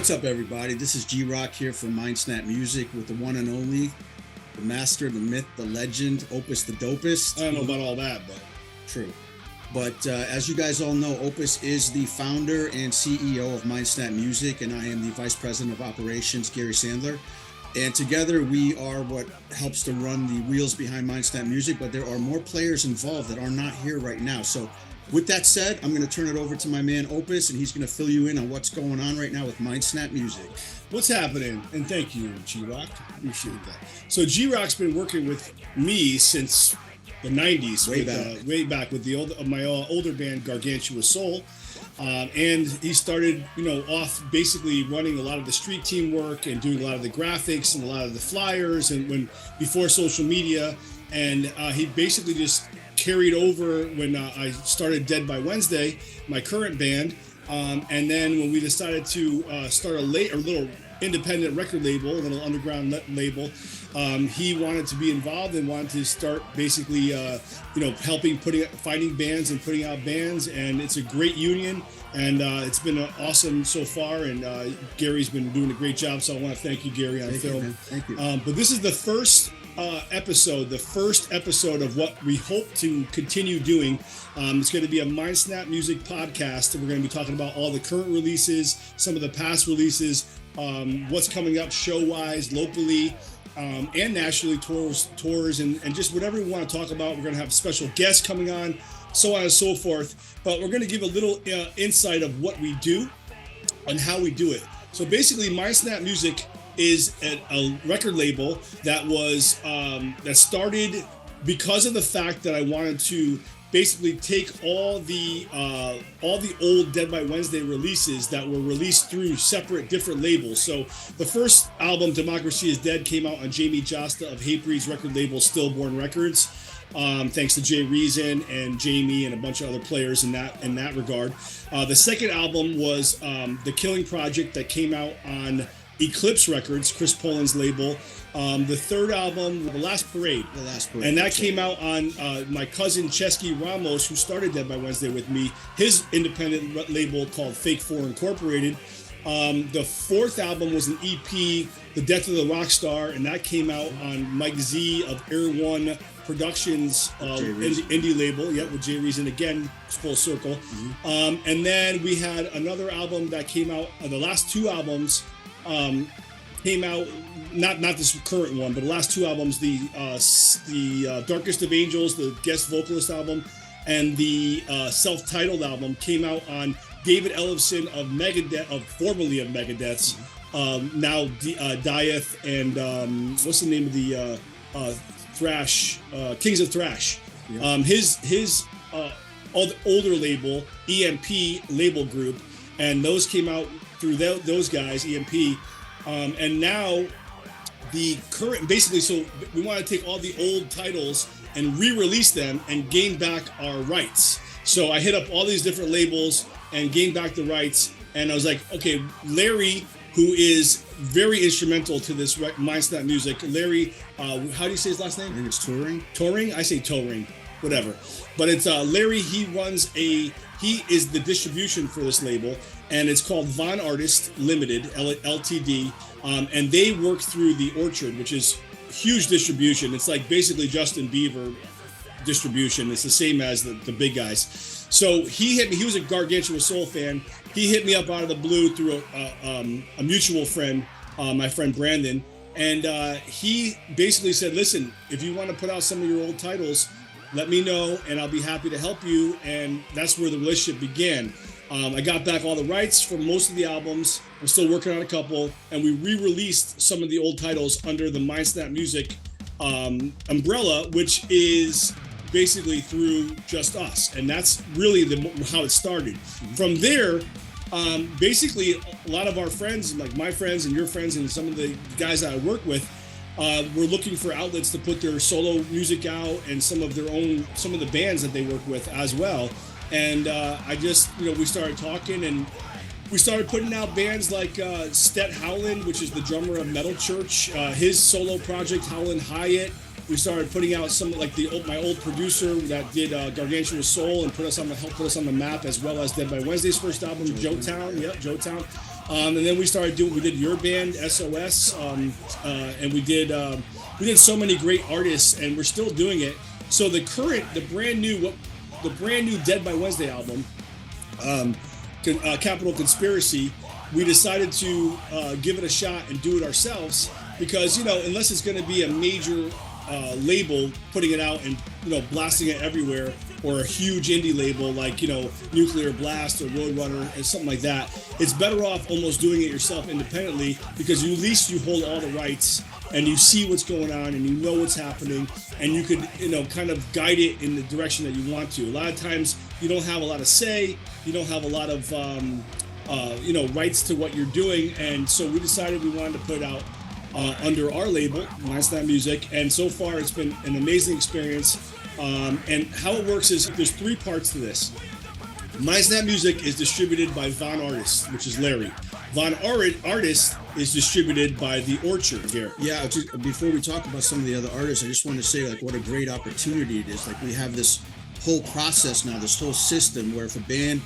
What's up, everybody? This is G-Rock here from Mindsnap Music with the one and only, the master, the myth, the legend, Opus the dopest. I don't know about all that, but true. But as you guys all know, Opus is the founder and CEO of Mindsnap Music, and I am the Vice President of Operations, Gary Sandler. And together we are what helps to run the wheels behind Mindsnap Music, but there are more players involved that are not here right now. So with that said, I'm going to turn it over to my man Opus, and he's going to fill you in on what's going on right now with Mindsnap Music. what's happening? And thank you, G-Rock. Appreciate that. So G-Rock's been working with me since the 90s, way back with my older band, Gargantua Soul. And he started, off basically running a lot of the street team work and doing a lot of the graphics and a lot of the flyers and before social media. And he basically just carried over when I started Dead by Wednesday, my current band. And then when we decided to start a little independent record label, a little underground label, he wanted to be involved and wanted to start basically, helping finding bands and putting out bands. And it's a great union, and it's been awesome so far. And Gary's been doing a great job, so I want to thank you, Gary, on film. Thank you. But this is the first episode of what we hope to continue doing. It's going to be a Mindsnap Music podcast, and we're going to be talking about all the current releases, some of the past releases, what's coming up show-wise, locally, and nationally, tours, and just whatever we want to talk about. We're going to have special guests coming on, so on and so forth. But we're going to give a little insight of what we do and how we do it. So basically, Mindsnap Music is a record label that was that started because of the fact that I wanted to basically take all the old Dead by Wednesday releases that were released through separate different labels. So the first album, Democracy is Dead, came out on Jamie Josta of Hatebreed's record label Stillborn Records. Thanks to Jay Reason and Jamie and a bunch of other players in that regard. The second album was The Killing Project that came out on Eclipse Records, Chris Poland's label. The third album, The Last Parade. And that came out on my cousin Chesky Ramos, who started Dead by Wednesday with me, his independent label called Fake 4 Incorporated. The fourth album was an EP, The Death of the Rock Star, and that came out on Mike Z of Air One Productions indie label, with Jay Reason again, full circle. Mm-hmm. And then we had another album that came out, the last two albums came out, not this current one, but the last two albums, the Darkest of Angels, the guest vocalist album, and the self-titled album came out on David Ellefson of Megadeth, formerly of Megadeth's, now Dieth, and what's the name of the thrash, Kings of Thrash. Yeah. His older label, E.S.P label group, and those came out through those guys, E.S.P. And now the current, basically, so we want to take all the old titles and re-release them and gain back our rights. So I hit up all these different labels and gain back the rights. And I was like, okay, Larry, who is very instrumental to this Mindsnap Music. Larry, how do you say his last name? I think it's Touring. Touring? I say Touring, whatever. But it's Larry, he is the distribution for this label, and it's called Von Artist Limited, LTD, and they work through The Orchard, which is huge distribution. It's like basically Justin Bieber distribution. It's the same as the big guys. So he hit me. He was a Gargantua Soul fan. He hit me up out of the blue through a mutual friend, my friend Brandon, and he basically said, listen, if you want to put out some of your old titles, let me know, and I'll be happy to help you. And that's where the relationship began. I got back all the rights for most of the albums. I'm still working on a couple, and we re-released some of the old titles under the Mindsnap Music umbrella, which is basically through just us. And that's really how it started. From there, basically, a lot of our friends, like my friends and your friends and some of the guys that I work with, were looking for outlets to put their solo music out and some of the bands that they work with as well. And I just, we started talking, and we started putting out bands like Stet Howland, which is the drummer of Metal Church, his solo project, Howland Hyatt. We started putting out some, like my old producer that did Gargantua Soul and helped put us on the map, as well as Dead by Wednesday's first album, Joetown. Yep, Joetown. And then we did Your Band, SOS, and we did so many great artists, and we're still doing it. So the brand new Dead by Wednesday album, Capital Conspiracy, we decided to give it a shot and do it ourselves because, unless it's going to be a major label putting it out and, blasting it everywhere, or a huge indie label like, Nuclear Blast or Roadrunner and something like that, it's better off almost doing it yourself independently because at least you hold all the rights and you see what's going on and you know what's happening and you could, kind of guide it in the direction that you want to. A lot of times you don't have a lot of say, you don't have a lot of, rights to what you're doing. And so we decided we wanted to put it out under our label, Mindsnap Music, and so far it's been an amazing experience. And how it works is there's 3 parts to this. Mindsnap Music is distributed by Von Artist, which is Larry. Von Artist is distributed by The Orchard here. Yeah, before we talk about some of the other artists, I just want to say what a great opportunity it is. We have this whole process now, this whole system where if a band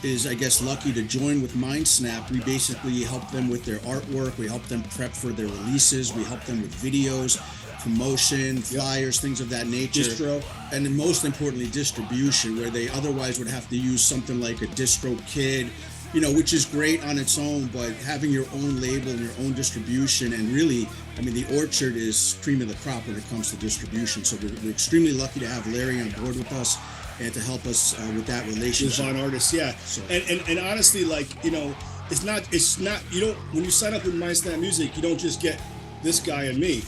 is, I guess, lucky to join with Mindsnap, we basically help them with their artwork, we help them prep for their releases, we help them with videos, promotion, flyers, things of that nature. Distro. And then most importantly, distribution, where they otherwise would have to use something like a DistroKid, which is great on its own, but having your own label and your own distribution, and really, The Orchard is cream of the crop when it comes to distribution. So we're extremely lucky to have Larry on board with us and to help us with that relationship. With Von Artist, yeah. So. And honestly, it's not, when you sign up with Mindsnap Music, you don't just get this guy and me.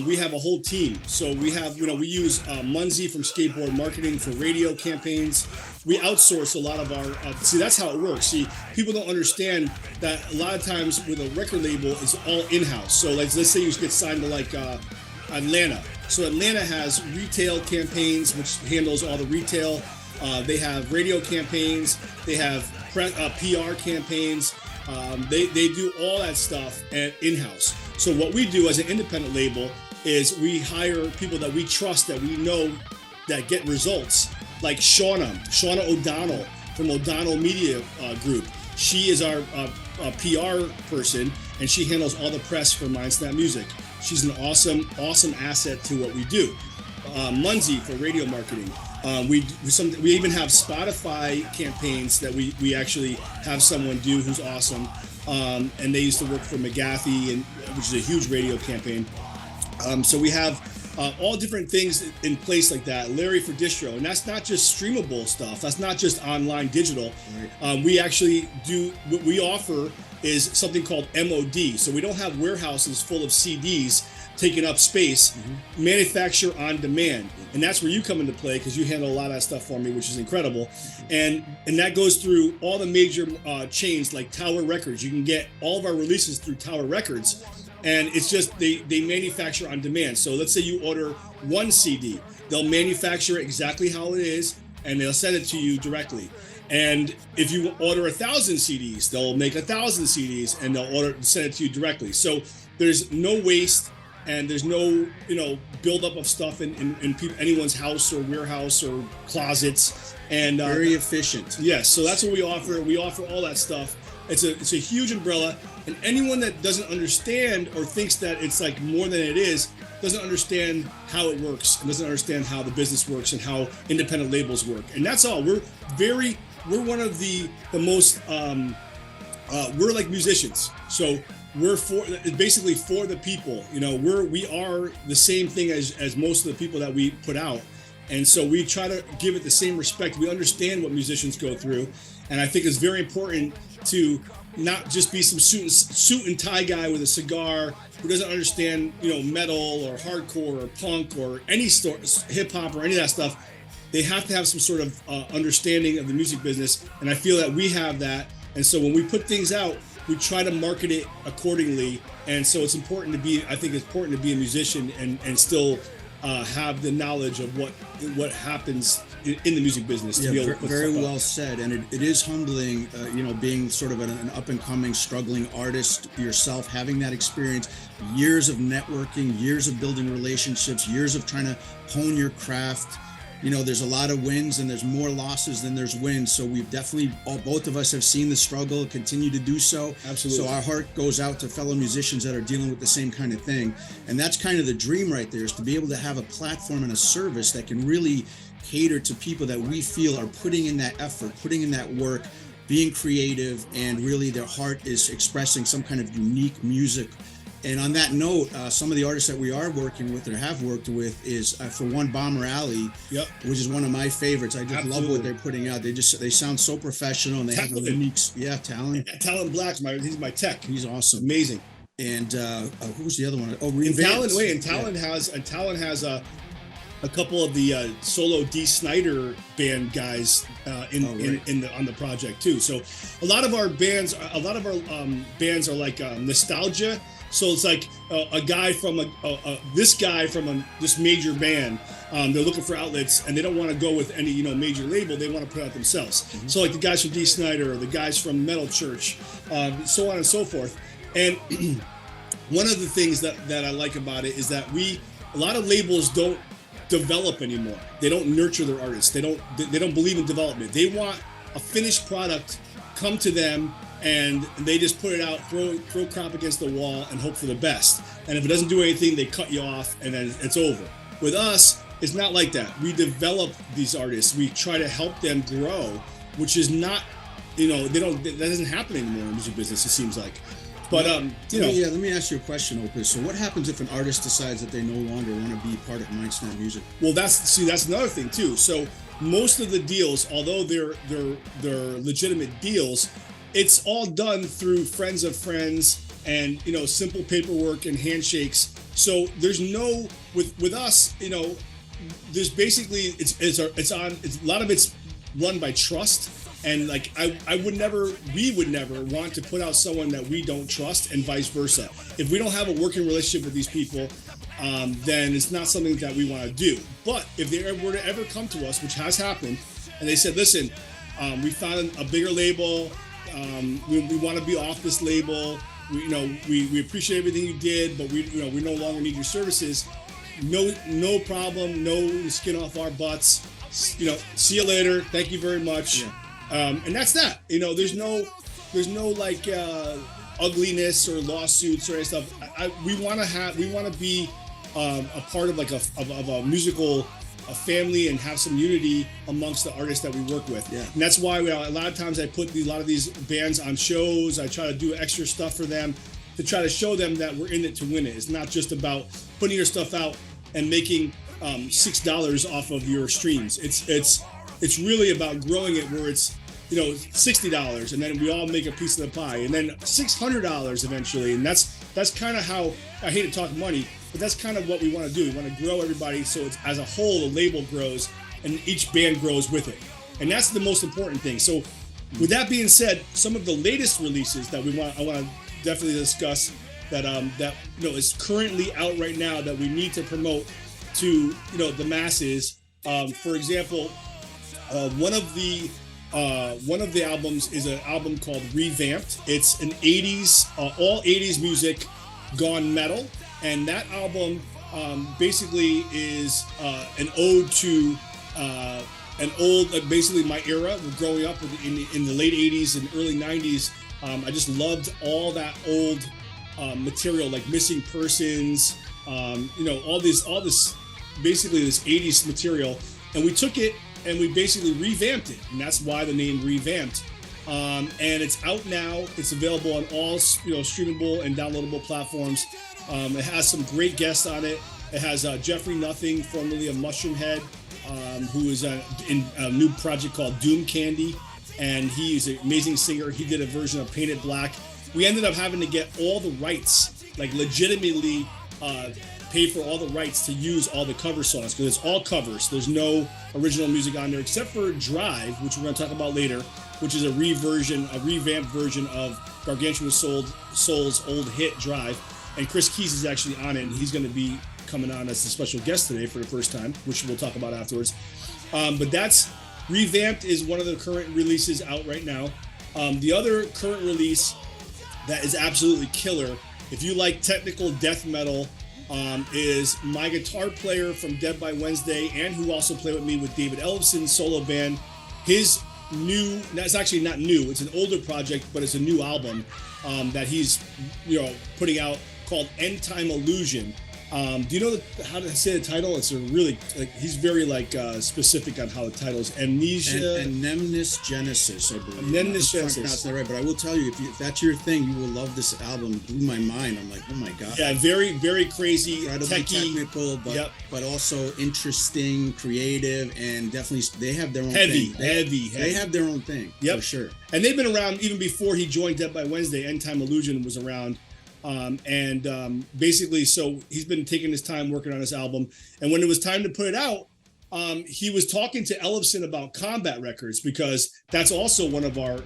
We have a whole team. So we have, we use Munzie from Skateboard Marketing for radio campaigns. We outsource a lot of our, that's how it works. See, people don't understand that a lot of times with a record label, it's all in-house. So let's say you get signed to Atlanta. So Atlanta has retail campaigns, which handles all the retail. They have radio campaigns. They have PR campaigns. They do all that stuff in-house. So what we do as an independent label is we hire people that we trust, that we know that get results, like Shauna O'Donnell from O'Donnell Media Group. She is our PR person, and she handles all the press for Mindsnap Music. She's an awesome asset to what we do. Munzie for radio marketing. We even have Spotify campaigns that we actually have someone do who's awesome, and they used to work for McGathey, which is a huge radio campaign. So we have all different things in place like that. Larry for distro, and that's not just streamable stuff. That's not just online digital. Right. We actually do what we offer is something called MOD. So we don't have warehouses full of CDs taking up space. Mm-hmm. Manufacture on demand, and that's where you come into play because you handle a lot of that stuff for me, which is incredible. And that goes through all the major chains like Tower Records. You can get all of our releases through Tower Records, and it's just they manufacture on demand. So let's say you order 1 CD, they'll manufacture it exactly how it is, and they'll send it to you directly. And if you order 1,000 CDs, they'll make 1,000 CDs and they'll send it to you directly. So there's no waste. And there's no, buildup of stuff in anyone's house or warehouse or closets. And very efficient. Yes, so that's what we offer. We offer all that stuff. It's a huge umbrella, and anyone that doesn't understand or thinks that it's like more than it is doesn't understand how it works and doesn't understand how the business works and how independent labels work. And that's all. We're one of the most we're like musicians. So we're basically for the people. We are the same thing as most of the people that we put out, and so we try to give it the same respect. We understand what musicians go through, and I think it's very important to not just be some suit and tie guy with a cigar who doesn't understand metal or hardcore or punk or any hip hop or any of that stuff. They have to have some sort of understanding of the music business, and I feel that we have that. And so when we put things out, we try to market it accordingly. And so it's important to be a musician and still have the knowledge of what happens in the music business. To be able to put very well said. And it is humbling, being sort of an up and coming, struggling artist yourself, having that experience, years of networking, years of building relationships, years of trying to hone your craft. there's a lot of wins and there's more losses than there's wins. So we've definitely, both of us have seen the struggle, continue to do so. Absolutely. So our heart goes out to fellow musicians that are dealing with the same kind of thing. And that's kind of the dream right there, is to be able to have a platform and a service that can really cater to people that we feel are putting in that effort, putting in that work, being creative, and really their heart is expressing some kind of unique music. And on that note, some of the artists that we are working with or have worked with is, for one, Bomber Alley, Yep. which is one of my favorites. I just Absolutely. love what they're putting out. They sound so professional, and they have a unique, talent. Talent Black's he's my tech. He's awesome. Amazing. And who's the other one? Oh, Talent has a couple of the solo D. Snyder band guys on the project too. So a lot of our bands are like nostalgia. So it's like a guy from this major band. They're looking for outlets, and they don't want to go with any major label. They want to put out themselves. Mm-hmm. So like the guys from D. Snyder, or the guys from Metal Church, so on and so forth. And one of the things that I like about it is that a lot of labels don't develop anymore. They don't nurture their artists. They don't believe in development. They want a finished product come to them, and they just put it out, throw crap against the wall, and hope for the best. And if it doesn't do anything, they cut you off, and then it's over. With us, it's not like that. We develop these artists. We try to help them grow, which is not, that doesn't happen anymore in the music business, it seems like. But let me ask you a question, Opus. So what happens if an artist decides that they no longer want to be part of Mindsnap Music? Well, that's another thing too. So most of the deals, although they're legitimate deals, it's all done through friends of friends and simple paperwork and handshakes. So there's no with us, there's basically a lot of it's run by trust. And like we would never want to put out someone that we don't trust, and vice versa. If we don't have a working relationship with these people, then it's not something that we want to do. But if they were to ever come to us, which has happened, and they said, listen, we found a bigger label, we want to be off this label, we appreciate everything you did, but we no longer need your services. No problem, no skin off our butts. See you later. Thank you very much. Yeah. And that's that. There's no like ugliness or lawsuits or any stuff. We want to be a part of like a musical family and have some unity amongst the artists that we work with. Yeah. And that's why a lot of times I put a lot of these bands on shows. I try to do extra stuff for them to try to show them that we're in it to win it. It's not just about putting your stuff out and making $6 off of your streams. It's really about growing it where it's $60, and then we all make a piece of the pie, and then $600 eventually. And that's kind of how, I hate to talk money, but that's kind of what we want to do. We want to grow everybody so it's, as a whole, the label grows and each band grows with it. And that's the most important thing. So with that being said, some of the latest releases that I want to definitely discuss that is currently out right now that we need to promote to the masses. For example, one of the albums is an album called Revamped. It's an 80s, all 80s music gone metal, and that album basically is an ode to an old, basically my era, growing up in the late 80s and early 90s. I just loved all that old material, like Missing Persons, all this basically this 80s material, and we took it and we basically revamped it, and that's why the name Revamped. And it's out now. It's available on all streamable and downloadable platforms. It has some great guests on it. It has Jeffrey Nothing, formerly of Mushroomhead, who is in a new project called Doom Candy, and he is an amazing singer. He did a version of Painted Black. We ended up having to get all the rights, like legitimately pay for all the rights to use all the cover songs, because it's all covers. There's no original music on there except for Drive, which we're going to talk about later, which is a revamped version of Gargantuan Soul's old hit Drive. And Kris is actually on it, and he's going to be coming on as a special guest today for the first time, which we'll talk about afterwards. But that's Revamped is one of the current releases out right now. The other current release that is absolutely killer, if you like technical death metal is my guitar player from Dead by Wednesday, and who also played with me with David Ellefson's solo band. His new, it's actually not new, it's an older project, but it's a new album that he's putting out called End Time Illusion. Do you know how to say the title? It's a really, he's very specific on how the title is. Amnesia. Anemnis Genesis, I believe. Anemnis Genesis. That's not right, but I will tell you, if that's your thing, you will love this album. It blew my mind. I'm like, oh my God. Yeah, very, very crazy, incredibly techie, technical, but also interesting, creative, and definitely they have their own heavy, thing. Heavy. They have their own thing, for sure. And they've been around even before he joined Dead by Wednesday. End Time Illusion was around. Basically, so he's been taking his time working on this album. And when it was time to put it out, he was talking to Ellefson about Combat Records, because that's also one of our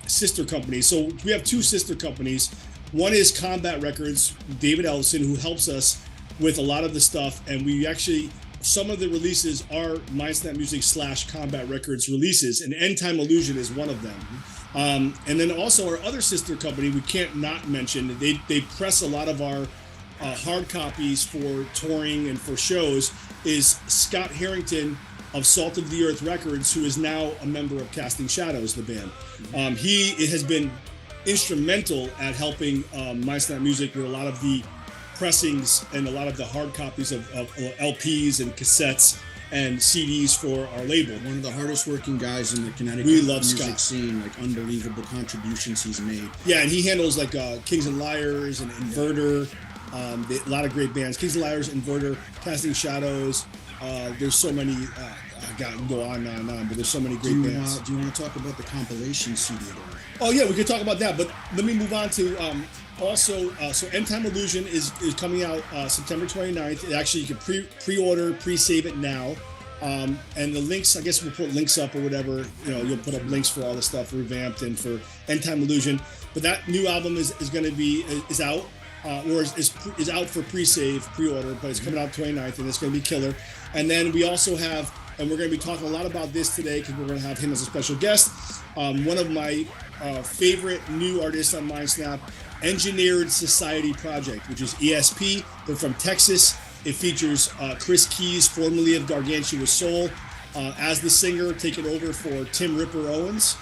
sister companies. So we have two sister companies. One is Combat Records, David Ellefson, who helps us with a lot of the stuff. And we actually, some of the releases are Mindsnap Music / Combat Records releases, and End Time Illusion is one of them. And then also our other sister company, we can't not mention, they press a lot of our hard copies for touring and for shows, is Scott Harrington of Salt of the Earth Records, who is now a member of Casting Shadows, the band. He has been instrumental at helping Mindsnap Music with a lot of the pressings and a lot of the hard copies of LPs and cassettes and CDs for our label. One of the hardest working guys in the Connecticut music scene, unbelievable contributions he's made. Yeah, and he handles Kings and Liars and Inverter, a lot of great bands. Kings and Liars, Inverter, Casting Shadows. There's so many, I can go on and on, but there's so many great bands. Do you want to talk about the compilation CD though? Oh yeah, we could talk about that, but let me move on to so End Time Illusion is coming out September 29th. Actually, you can pre-order, pre-save it now. And the links, I guess we'll put links up or whatever. You'll put up links for all the stuff revamped and for End Time Illusion. But that new album is going to be out or is out for pre-save, pre-order, but it's coming out 29th, and it's going to be killer. And then we also have, and we're going to be talking a lot about this today because we're going to have him as a special guest. One of my favorite new artists on Mindsnap, Engineered Society Project, which is E.S.P. They're from Texas. It features Kris Keys, formerly of Gargantua Soul, as the singer, taking over for Tim Ripper Owens,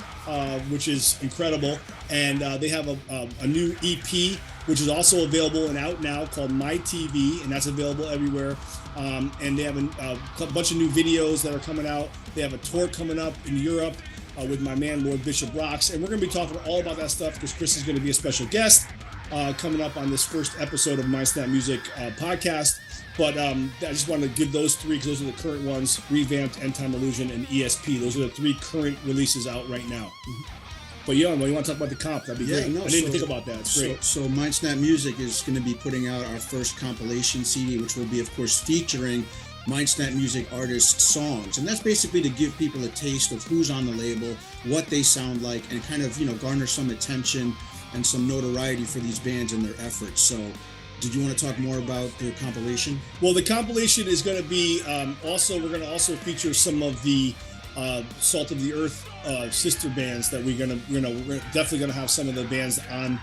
which is incredible. And they have a new EP, which is also available and out now, called My TV, and that's available everywhere. And they have a bunch of new videos that are coming out. They have a tour coming up in Europe with my man, Lord Bishop Rocks. And we're going to be talking all about that stuff because Kris is going to be a special guest coming up on this first episode of Mindsnap Music podcast. But I just wanted to give those three, because those are the current ones: Revamped, End Time Illusion, and ESP. Those are the three current releases out right now. Mm-hmm. But you want to talk about the comp? That'd be great. I didn't even think about that. It's great. So Mindsnap Music is going to be putting out our first compilation CD, which will be, of course, featuring Mindsnap Music artists' songs. And that's basically to give people a taste of who's on the label, what they sound like, and kind of, garner some attention and some notoriety for these bands and their efforts. So did you want to talk more about the compilation? Well, the compilation is going to be we're going to also feature some of the Salt of the Earth sister bands that we're definitely going to have some of the bands on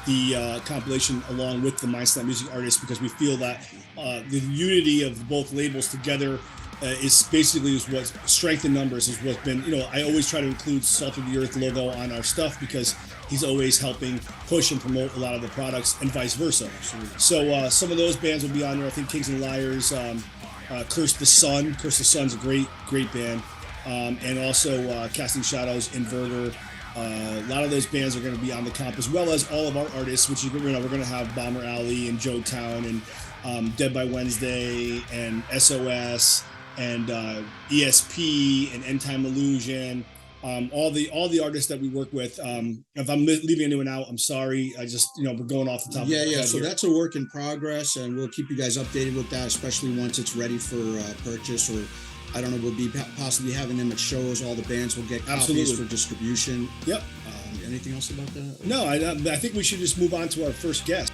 the compilation along with the Mindsnap Music artists, because we feel that the unity of both labels together is basically what strength in numbers is what's been, I always try to include Salt of the Earth logo on our stuff because he's always helping push and promote a lot of the products and vice versa. Absolutely. So some of those bands will be on there. I think Kings and Liars, Curse the Sun. Curse the Sun's a great band. And also Casting Shadows, Inverter. A lot of those bands are going to be on the comp, as well as all of our artists, which we're going to have Bomber Alley and Joe Town and Dead by Wednesday and SOS and ESP and End Time Illusion. All the artists that we work with. If I'm leaving anyone out, I'm sorry. I just, we're going off the top of my head. So that's a work in progress, and we'll keep you guys updated with that, especially once it's ready for purchase, or I don't know, we'll be possibly having them at shows. All the bands will get copies for distribution. Yep. Anything else about that? No, I think we should just move on to our first guest.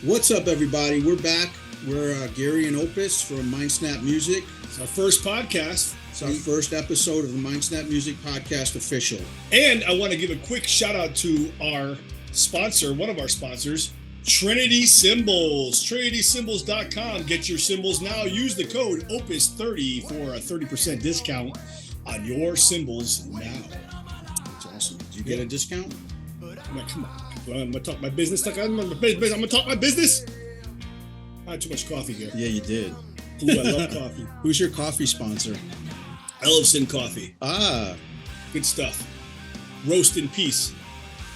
What's up, everybody? We're back. We're Gary and Opus from Mindsnap Music. It's our first podcast. It's our first episode of the Mindsnap Music Podcast official. And I want to give a quick shout out to our sponsor, one of our sponsors, Trinity Cymbals, trinitycymbals.com. Get your cymbals now. Use the code OPUS30 for a 30% discount on your cymbals now. That's awesome. Do you get a discount? Man, come on. I'm gonna talk my business. I'm gonna talk my business. I had too much coffee here. Yeah, you did. Ooh, I love coffee. Who's your coffee sponsor? Ellison Coffee. Ah, Good stuff. Roast in peace.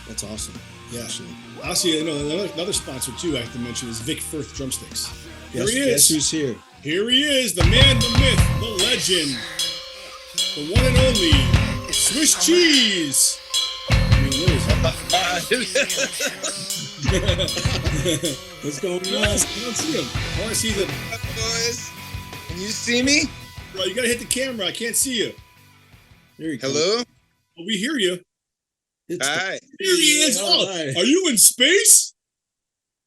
that's awesome. Yeah. Actually. Also, another sponsor too I have to mention is Vic Firth Drumsticks. Guess, Here he guess is. who's here? Here he is, the man, the myth, the legend, the one and only Swiss Cheese. I mean, what is it? What's going on? I don't see him. I want to see the boys. Can you see me? Bro, you gotta hit the camera. I can't see you. There you go. Hello? Oh, we hear you. Hi. Here he is. All Oh, right. are you in space?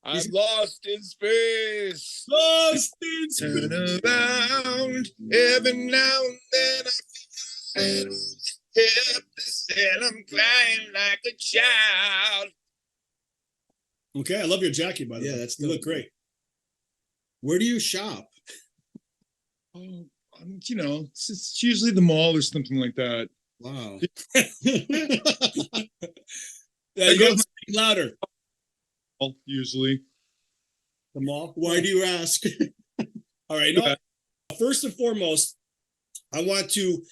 I'm lost in space. Lost in space. Turn around. Every now and then I feel helpless and I'm crying like a child. Okay, I love your jacket, by the way. Yeah, that's you dope. look great. Where do you shop? Oh, it's usually the mall or something like that. Wow. Yeah, you gotta speak louder. Usually. The mall. Why do you ask? All right. No, first and foremost, I want to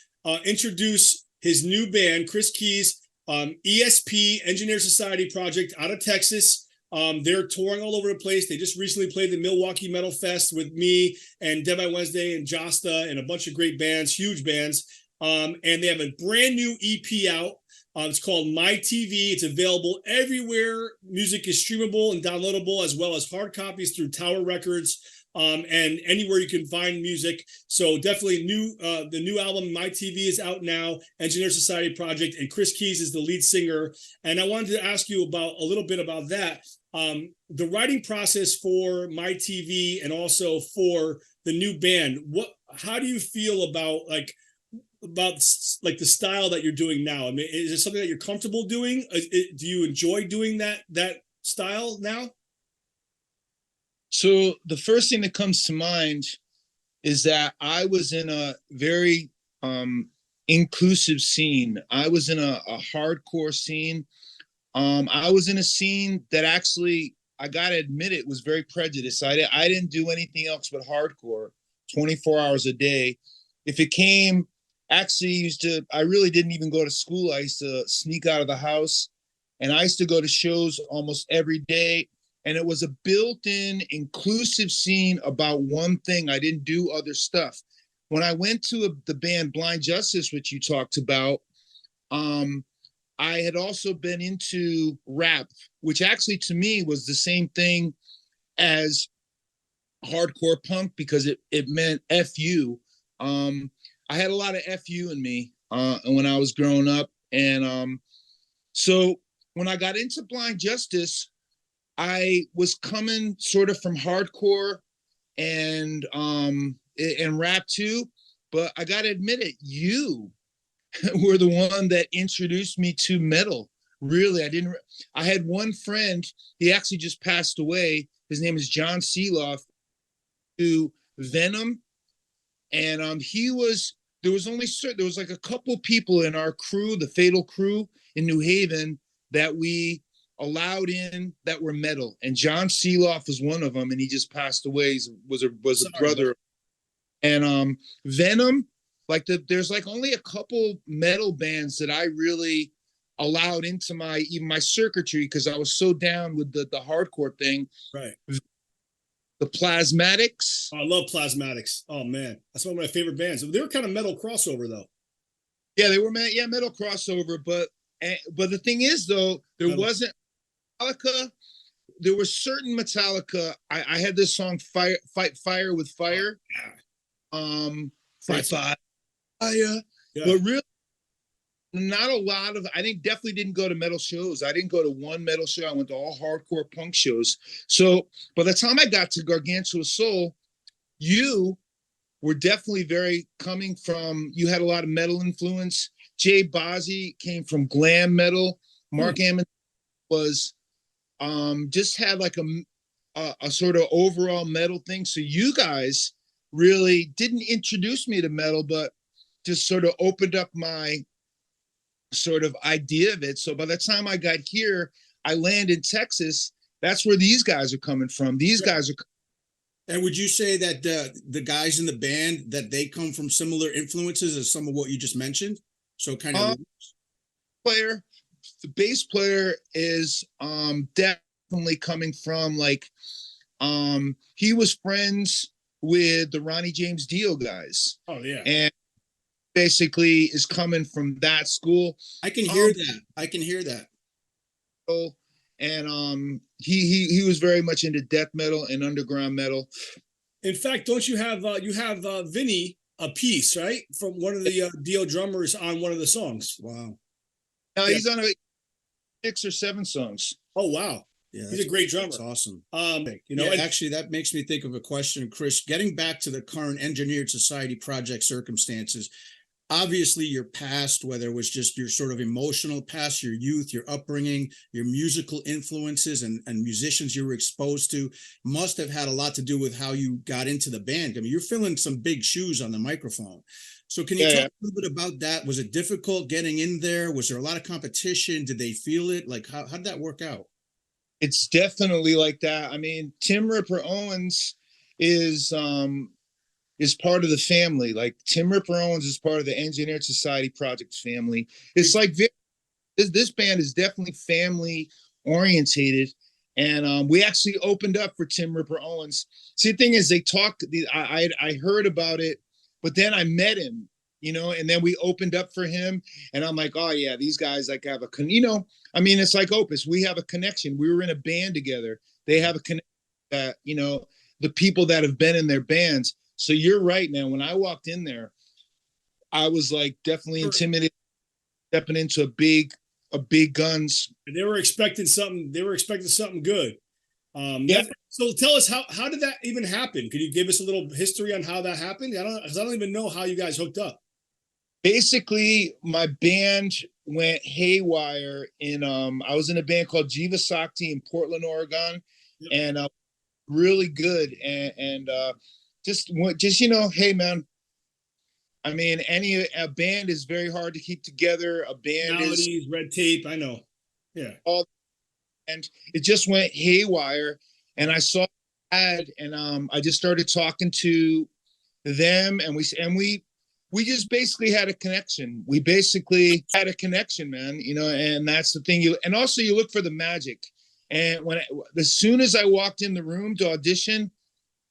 introduce his new band, Kris Keys, E.S.P, Engineer Society Project out of Texas. They're touring all over the place. They just recently played the Milwaukee Metal Fest with me and Dead by Wednesday and Josta and a bunch of great bands, huge bands. And they have a brand new EP out. It's called My TV. It's available everywhere music is streamable and downloadable, as well as hard copies through Tower Records and anywhere you can find music. So definitely the new album, My TV, is out now. Engineer Society Project, and Kris Keys is the lead singer. And I wanted to ask you about a little bit about that. The writing process for My TV and also for the new band. How do you feel about the style that you're doing now? I mean, is it something that you're comfortable doing? Do you enjoy doing that style now? So the first thing that comes to mind is that I was in a very inclusive scene. I was in a hardcore scene. I was in a scene that actually, I gotta admit, it was very prejudiced. I didn't do anything else but hardcore 24 hours a day. If it came, actually I really didn't even go to school. I used to sneak out of the house, and I used to go to shows almost every day. And it was a built-in inclusive scene about one thing. I didn't do other stuff. When I went to the band Blind Justice, which you talked about, I had also been into rap, which actually to me was the same thing as hardcore punk because it meant FU. I had a lot of FU in me when I was growing up. And so when I got into Blind Justice, I was coming sort of from hardcore and rap too. But I got to admit it, you were the one that introduced me to metal. Really, I had one friend, he actually just passed away. His name is John Seeloff, who Venom. And there was like a couple people in our crew, the Fatal Crew in New Haven, that we allowed in that were metal. And John Seeloff was one of them, and he just passed away. He was a brother. And Venom, there's like only a couple metal bands that I really allowed into my circuitry because I was so down with the hardcore thing. Right. The Plasmatics. Oh, I love Plasmatics. Oh man, that's one of my favorite bands. They were kind of metal crossover though. Yeah, they were metal crossover. But the thing is though, there wasn't Metallica. There was certain Metallica. I had this song Fight Fire with Fire. Fight Fire. Yeah. But really, not a lot of. I definitely didn't go to metal shows. I didn't go to one metal show. I went to all hardcore punk shows. So by the time I got to Gargantua Soul, you were definitely coming from. You had a lot of metal influence. Jay Bozzi came from glam metal. Mark Hammond was just had like a sort of overall metal thing. So you guys really didn't introduce me to metal, but just sort of opened up my sort of idea of it. So by the time I got here, I land in Texas. That's where these guys are coming from. These guys are. And would you say that the guys in the band, that they come from similar influences as some of what you just mentioned? So kind of Player, the bass player is definitely coming from like he was friends with the Ronnie James Dio guys. Oh yeah. And basically is coming from that school. I can hear that. I can hear that. And he was very much into death metal and underground metal. In fact, don't you have Vinny a piece, right, from one of the Dio drummers on one of the songs? Wow. He's on 6 or 7 songs. Oh wow. Yeah, he's a great drummer. That's awesome. Actually, that makes me think of a question, Kris. Getting back to the current Engineered Society project circumstances, obviously your past, whether it was just your sort of emotional past, your youth, your upbringing, your musical influences and musicians you were exposed to, must have had a lot to do with how you got into the band. I mean, you're filling some big shoes on the microphone. So can you talk a little bit about that? Was it difficult getting in there? Was there a lot of competition? Did they feel it? Like, how did that work out? It's definitely like that. I mean, Tim Ripper Owens is part of the family. Like Tim Ripper Owens is part of the Engineered Society Project family. It's like this band is definitely family orientated. And we actually opened up for Tim Ripper Owens. See, the thing is, they talked. I heard about it, but then I met him, and then we opened up for him. And I'm like, oh yeah, these guys like have I mean, it's like Opus. We have a connection. We were in a band together. They have a connection. The people that have been in their bands. So you're right, man. When I walked in there, I was like definitely intimidated, stepping into a big guns. They were expecting something. They were expecting something good. So tell us how did that even happen? Could you give us a little history on how that happened? I don't even know how you guys hooked up. Basically, my band went haywire I was in a band called Jiva Sakti in Portland, Oregon, and really good and just hey man, I mean, a band is very hard to keep together. A band is red tape. I know. Yeah. And it just went haywire. And I saw that, and I just started talking to them, and we just basically had a connection. We basically had a connection, man. And that's the thing. And also you look for the magic. And as soon as I walked in the room to audition,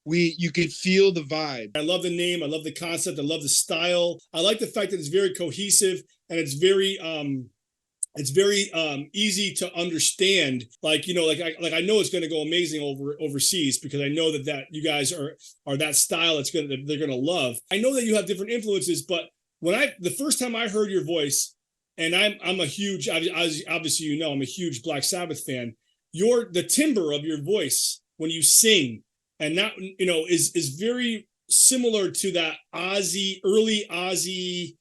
you could feel the vibe. I love the name. I love the concept. I love the style. I like the fact that it's very cohesive and it's very easy to understand. Like, I know it's going to go amazing overseas because I know that you guys are that style they're going to love. I know that you have different influences, but the first time I heard your voice, and I'm a huge, obviously, I'm a huge Black Sabbath fan. The timbre of your voice when you sing, and that is very similar to that early Ozzy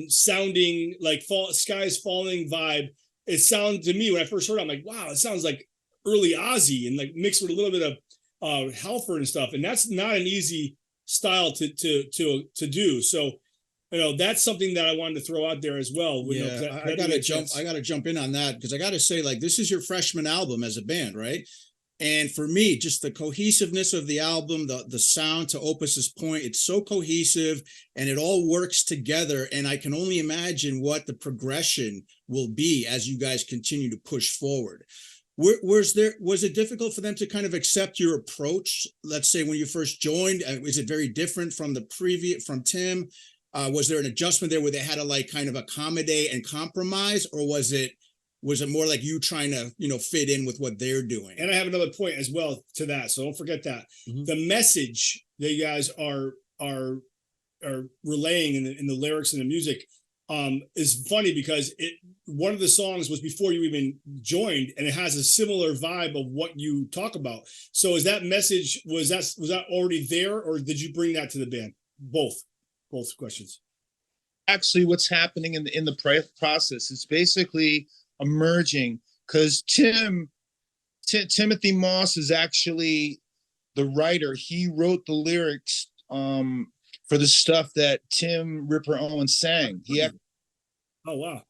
sounding like skies falling vibe. It sounded to me when I first heard it, I'm like, wow, it sounds like early Ozzy and like mixed with a little bit of Halford and stuff. And that's not an easy style to do. So, that's something that I wanted to throw out there as well. I gotta jump in on that because I gotta say, like, this is your freshman album as a band, right? And for me, just the cohesiveness of the album, the sound, to Opus's point, it's so cohesive and it all works together. And I can only imagine what the progression will be as you guys continue to push forward. Was it difficult for them to kind of accept your approach? Let's say when you first joined, is it very different from from Tim? Was there an adjustment there where they had to like kind of accommodate and compromise, or was it more like you trying to, fit in with what they're doing? And I have another point as well to that. So don't forget that. Mm-hmm. The message that you guys are relaying in the lyrics and the music is funny because one of the songs was before you even joined, and it has a similar vibe of what you talk about. So is that message, was that already there, or did you bring that to the band? Both questions. Actually, what's happening in the process is basically emerging, because Tim Timothy Moss is actually the writer. He wrote the lyrics for the stuff that Tim Ripper Owens sang. He had, Oh wow.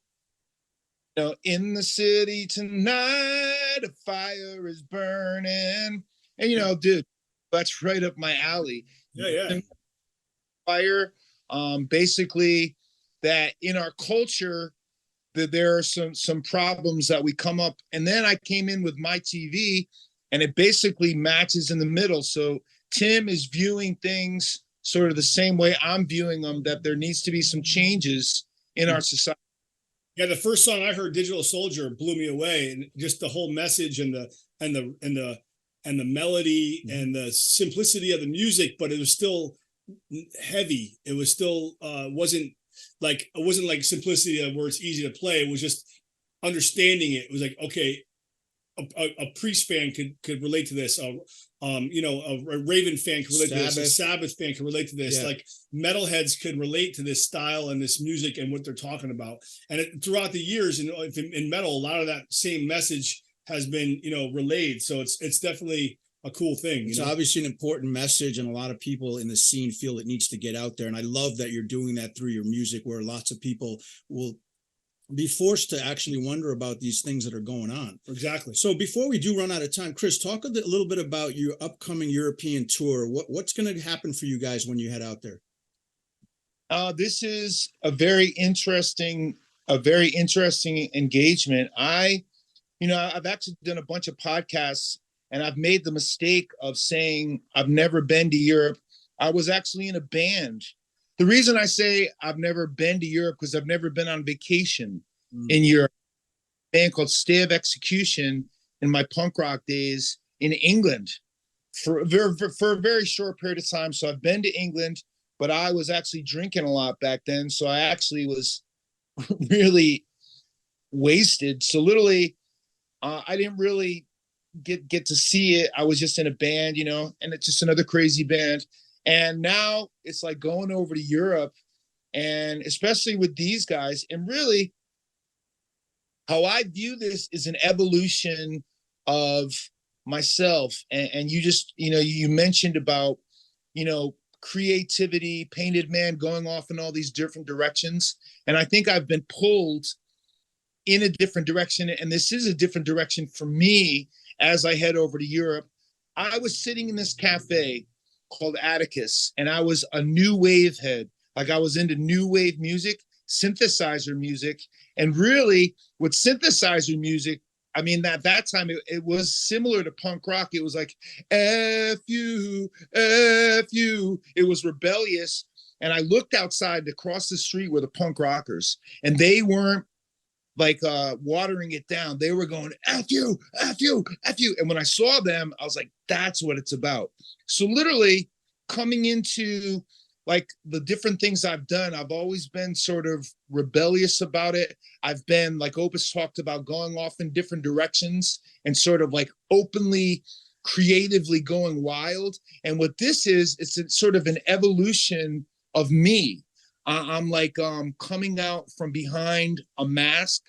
you know, in the city tonight, a fire is burning, and you know, dude, that's right up my alley. Yeah. Fire, basically, that in our culture that there are some problems that we come up, and then I came in with my TV, and it basically matches in the middle. So Tim is viewing things sort of the same way I'm viewing them, that there needs to be some changes in our society. Yeah, the first song I heard, "Digital Soldier," blew me away, and just the whole message and the melody and the simplicity of the music, but it was still heavy. It was still wasn't like simplicity of where it's easy to play. It was just understanding it. It was like, okay, a Priest fan could relate to this. A Raven fan could relate to this. A Sabbath fan could relate to this. Yeah. Like metalheads could relate to this style and this music and what they're talking about. And throughout the years, in metal, a lot of that same message has been, relayed. So it's definitely a cool thing. It's obviously an important message, and a lot of people in the scene feel it needs to get out there. And I love that you're doing that through your music, where lots of people will be forced to actually wonder about these things that are going on. Exactly. So before we do run out of time, Kris, talk a little bit about your upcoming European tour. What's going to happen for you guys when you head out there? This is a very interesting engagement. I've actually done a bunch of podcasts, and I've made the mistake of saying I've never been to Europe. I was actually in a band. The reason I say I've never been to Europe, because I've never been on vacation in Europe. A band called Stay of Execution in my punk rock days in England for a very short period of time. So I've been to England, but I was actually drinking a lot back then. So I actually was really wasted. So literally, I didn't really get to see it. I was just in a band, and it's just another crazy band. And now it's like going over to Europe, and especially with these guys. And really, how I view this is an evolution of myself. And you just, you mentioned about, creativity, Painted Man going off in all these different directions. And I think I've been pulled in a different direction. And this is a different direction for me as I head over to Europe. I was sitting in this cafe called Atticus, and I was a new wave head. Like, I was into new wave music, synthesizer music. And really, with synthesizer music, I mean, at that time, it was similar to punk rock. It was like, F you, F you. It was rebellious. And I looked outside across the street were the punk rockers, and they weren't like watering it down. They were going, F you, F you, F you. And when I saw them, I was like, that's what it's about. So literally coming into like the different things I've done, I've always been sort of rebellious about it. I've been, like Opus talked about, going off in different directions and sort of like openly, creatively going wild. And what this is, it's sort of an evolution of me. I'm like coming out from behind a mask,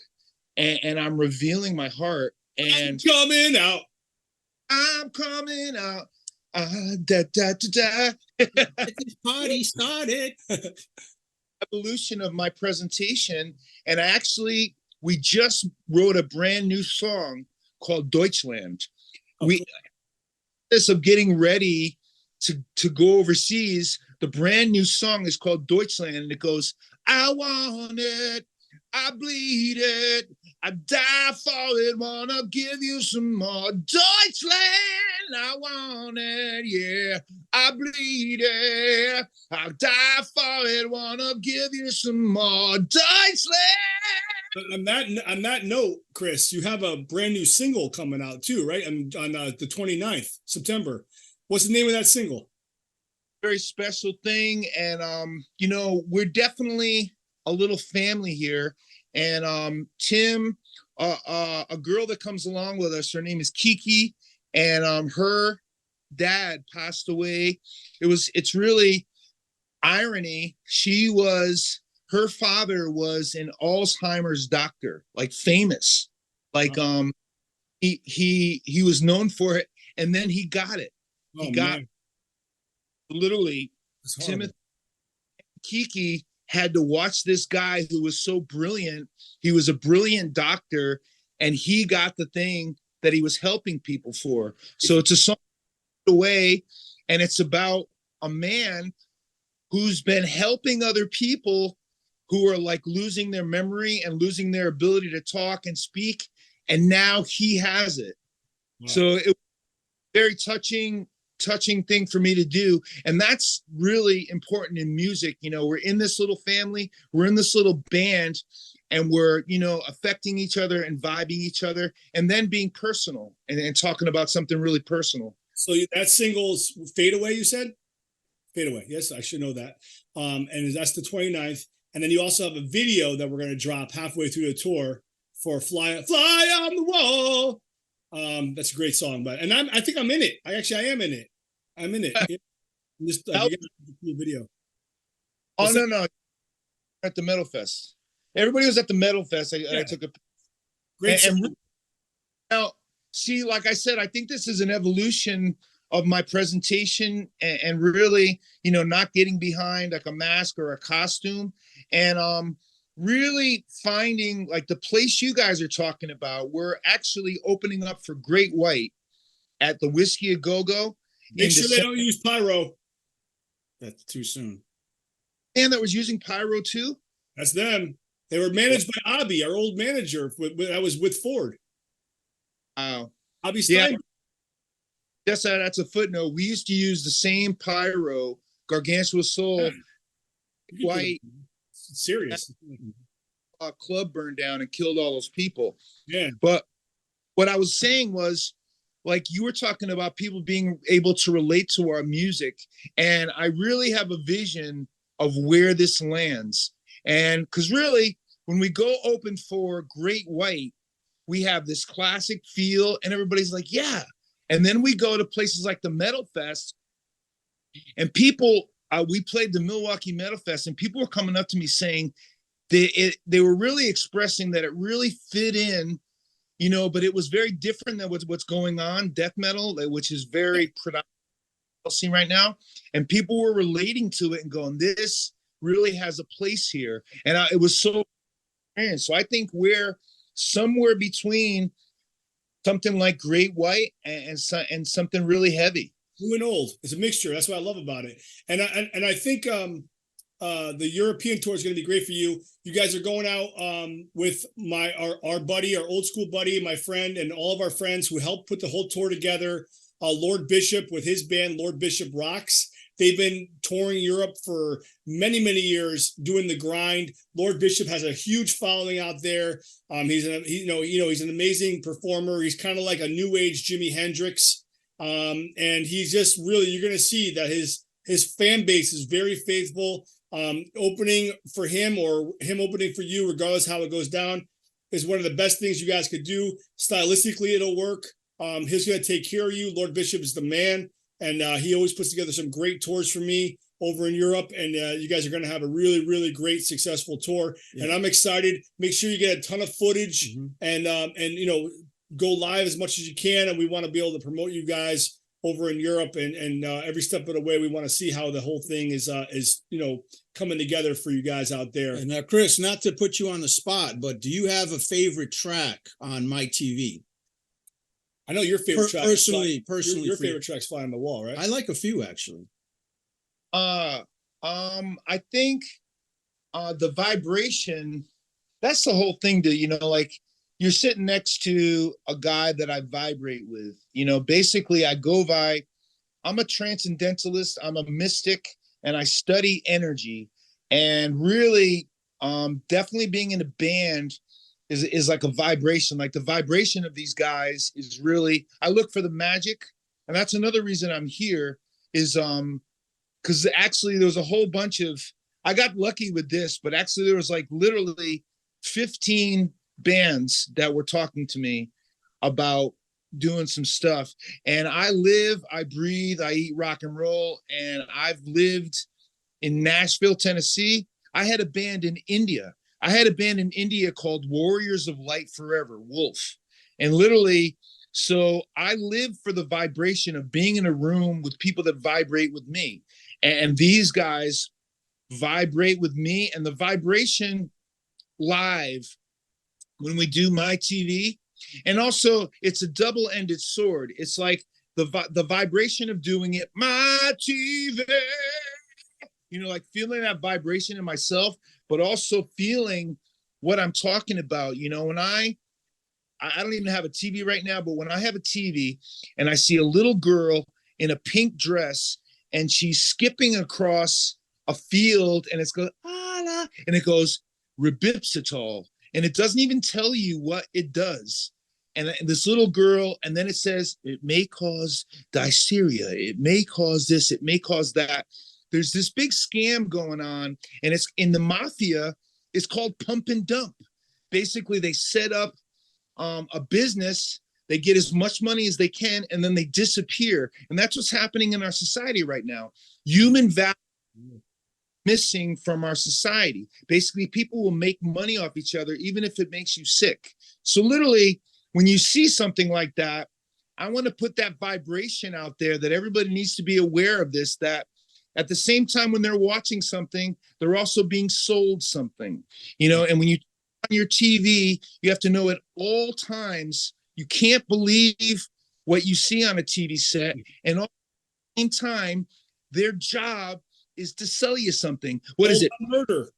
and I'm revealing my heart. And I'm coming out. Da, da, da, da. This party started. Evolution of my presentation. And we just wrote a brand new song called Deutschland. We, this of getting ready to go overseas. The brand new song is called Deutschland, and it goes, I want it, I bleed it, I die for it, wanna give you some more. Deutschland, I want it, yeah, I bleed it, I'll die for it, wanna give you some more. Deutschland. On that note, Kris, you have a brand new single coming out too, right? On the 29th September. What's the name of that single? Very special thing. And we're definitely a little family here. And Tim, a girl that comes along with us, her name is Kiki, and her dad passed away. It's really irony. Her father was an Alzheimer's doctor, like famous, like he was known for it, and then he got it. He Oh got man, literally that's horrible. Timothy Kiki had to watch this guy who was so brilliant. He was a brilliant doctor, and he got the thing that he was helping people for. So it's a song away, and it's about a man who's been helping other people who are like losing their memory and losing their ability to talk and speak, and now he has it. Wow. So it was a very touching thing for me to do, and that's really important in music. We're in this little family, we're in this little band, and we're affecting each other and vibing each other, and then being personal and talking about something really personal. So that single's Fade Away, you said? Fade Away. Yes, I should know that. And that's the 29th. And then you also have a video that we're going to drop halfway through the tour for Fly on the Wall. That's a great song, and I think I'm in it. I am in it. I'm in it. Just you get the video. Oh no, at the Metal Fest. Everybody was at the Metal Fest. I took a great song. And now, see, like I said, I think this is an evolution of my presentation, and really, not getting behind like a mask or a costume, and really finding like the place you guys are talking about. We're actually opening up for Great White at the Whiskey A Go Go. Make sure they don't use pyro. That's too soon. And that was using pyro too. That's them. They were managed by Abby, our old manager. That was with Ford. Wow. Abby Stein. Yeah. Yes, that's a footnote. We used to use the same pyro, Gargantua Soul, White. Serious. A club burned down and killed all those people. Yeah. But what I was saying was, like, you were talking about people being able to relate to our music, and I really have a vision of where this lands. And because really, when we go open for Great White, we have this classic feel, and everybody's like, yeah. And then we go to places like the Metal Fest, and people, we played the Milwaukee Metal Fest, and people were coming up to me saying they were really expressing that it really fit in, but it was very different than what's going on, death metal, which is very predominant scene right now. And people were relating to it and going, this really has a place here. And it was so, so I think we're somewhere between something like Great White and something really heavy. New and old. It's a mixture. That's what I love about it. And I think the European tour is going to be great for you. You guys are going out with our buddy, our old school buddy, my friend, and all of our friends who helped put the whole tour together. Lord Bishop with his band, Lord Bishop Rocks. They've been touring Europe for many, many years, doing the grind. Lord Bishop has a huge following out there. He's an amazing performer. He's kind of like a new age Jimi Hendrix, and he's just really, you're going to see that his fan base is very faithful. Opening for him or him opening for you, regardless how it goes down, is one of the best things you guys could do. Stylistically, it'll work. He's going to take care of you. Lord Bishop is the man. And he always puts together some great tours for me over in Europe. And you guys are going to have a really, really great, successful tour. Yeah. And I'm excited. Make sure you get a ton of footage and go live as much as you can. And we want to be able to promote you guys over in Europe. And every step of the way, we want to see how the whole thing is coming together for you guys out there. And now, Kris, not to put you on the spot, but do you have a favorite track on My TV? I know your favorite track. Personally, your favorite track's Fly on the Wall, right? I like a few actually. I think the vibration. That's the whole thing. Like you're sitting next to a guy that I vibrate with. Basically, I go by. I'm a transcendentalist. I'm a mystic, and I study energy. And really, definitely being in a band is like a vibration. Like the vibration of these guys is really, I look for the magic. And that's another reason I'm here is because actually there was a whole bunch of, I got lucky with this, but actually there was like literally 15 bands that were talking to me about doing some stuff. And I live, I breathe, I eat rock and roll. And I've lived in Nashville, Tennessee. I had a band in India. I had a band in India called Warriors of Light Forever, Wolf. And literally, so I live for the vibration of being in a room with people that vibrate with me. And these guys vibrate with me, and the vibration live when we do my TV. And also, it's a double-ended sword. It's like the vibration of doing it, my TV, like feeling that vibration in myself, but also feeling what I'm talking about. When I don't even have a TV right now, but when I have a TV and I see a little girl in a pink dress and she's skipping across a field and it's going, ah, and it goes, ribipsitol. And it doesn't even tell you what it does. And this little girl, and then it says, it may cause diarrhea. It may cause this. It may cause that. There's this big scam going on, and it's in the mafia. It's called pump and dump. Basically, they set up a business, they get as much money as they can, and then they disappear. And that's what's happening in our society right now. Human value missing from our society. Basically, people will make money off each other, even if it makes you sick. So literally, when you see something like that, I want to put that vibration out there that everybody needs to be aware of this, that at the same time when they're watching something, they're also being sold something, and when you on your TV, you have to know at all times, you can't believe what you see on a TV set. And all the same time, their job is to sell you something. What is it? Murder.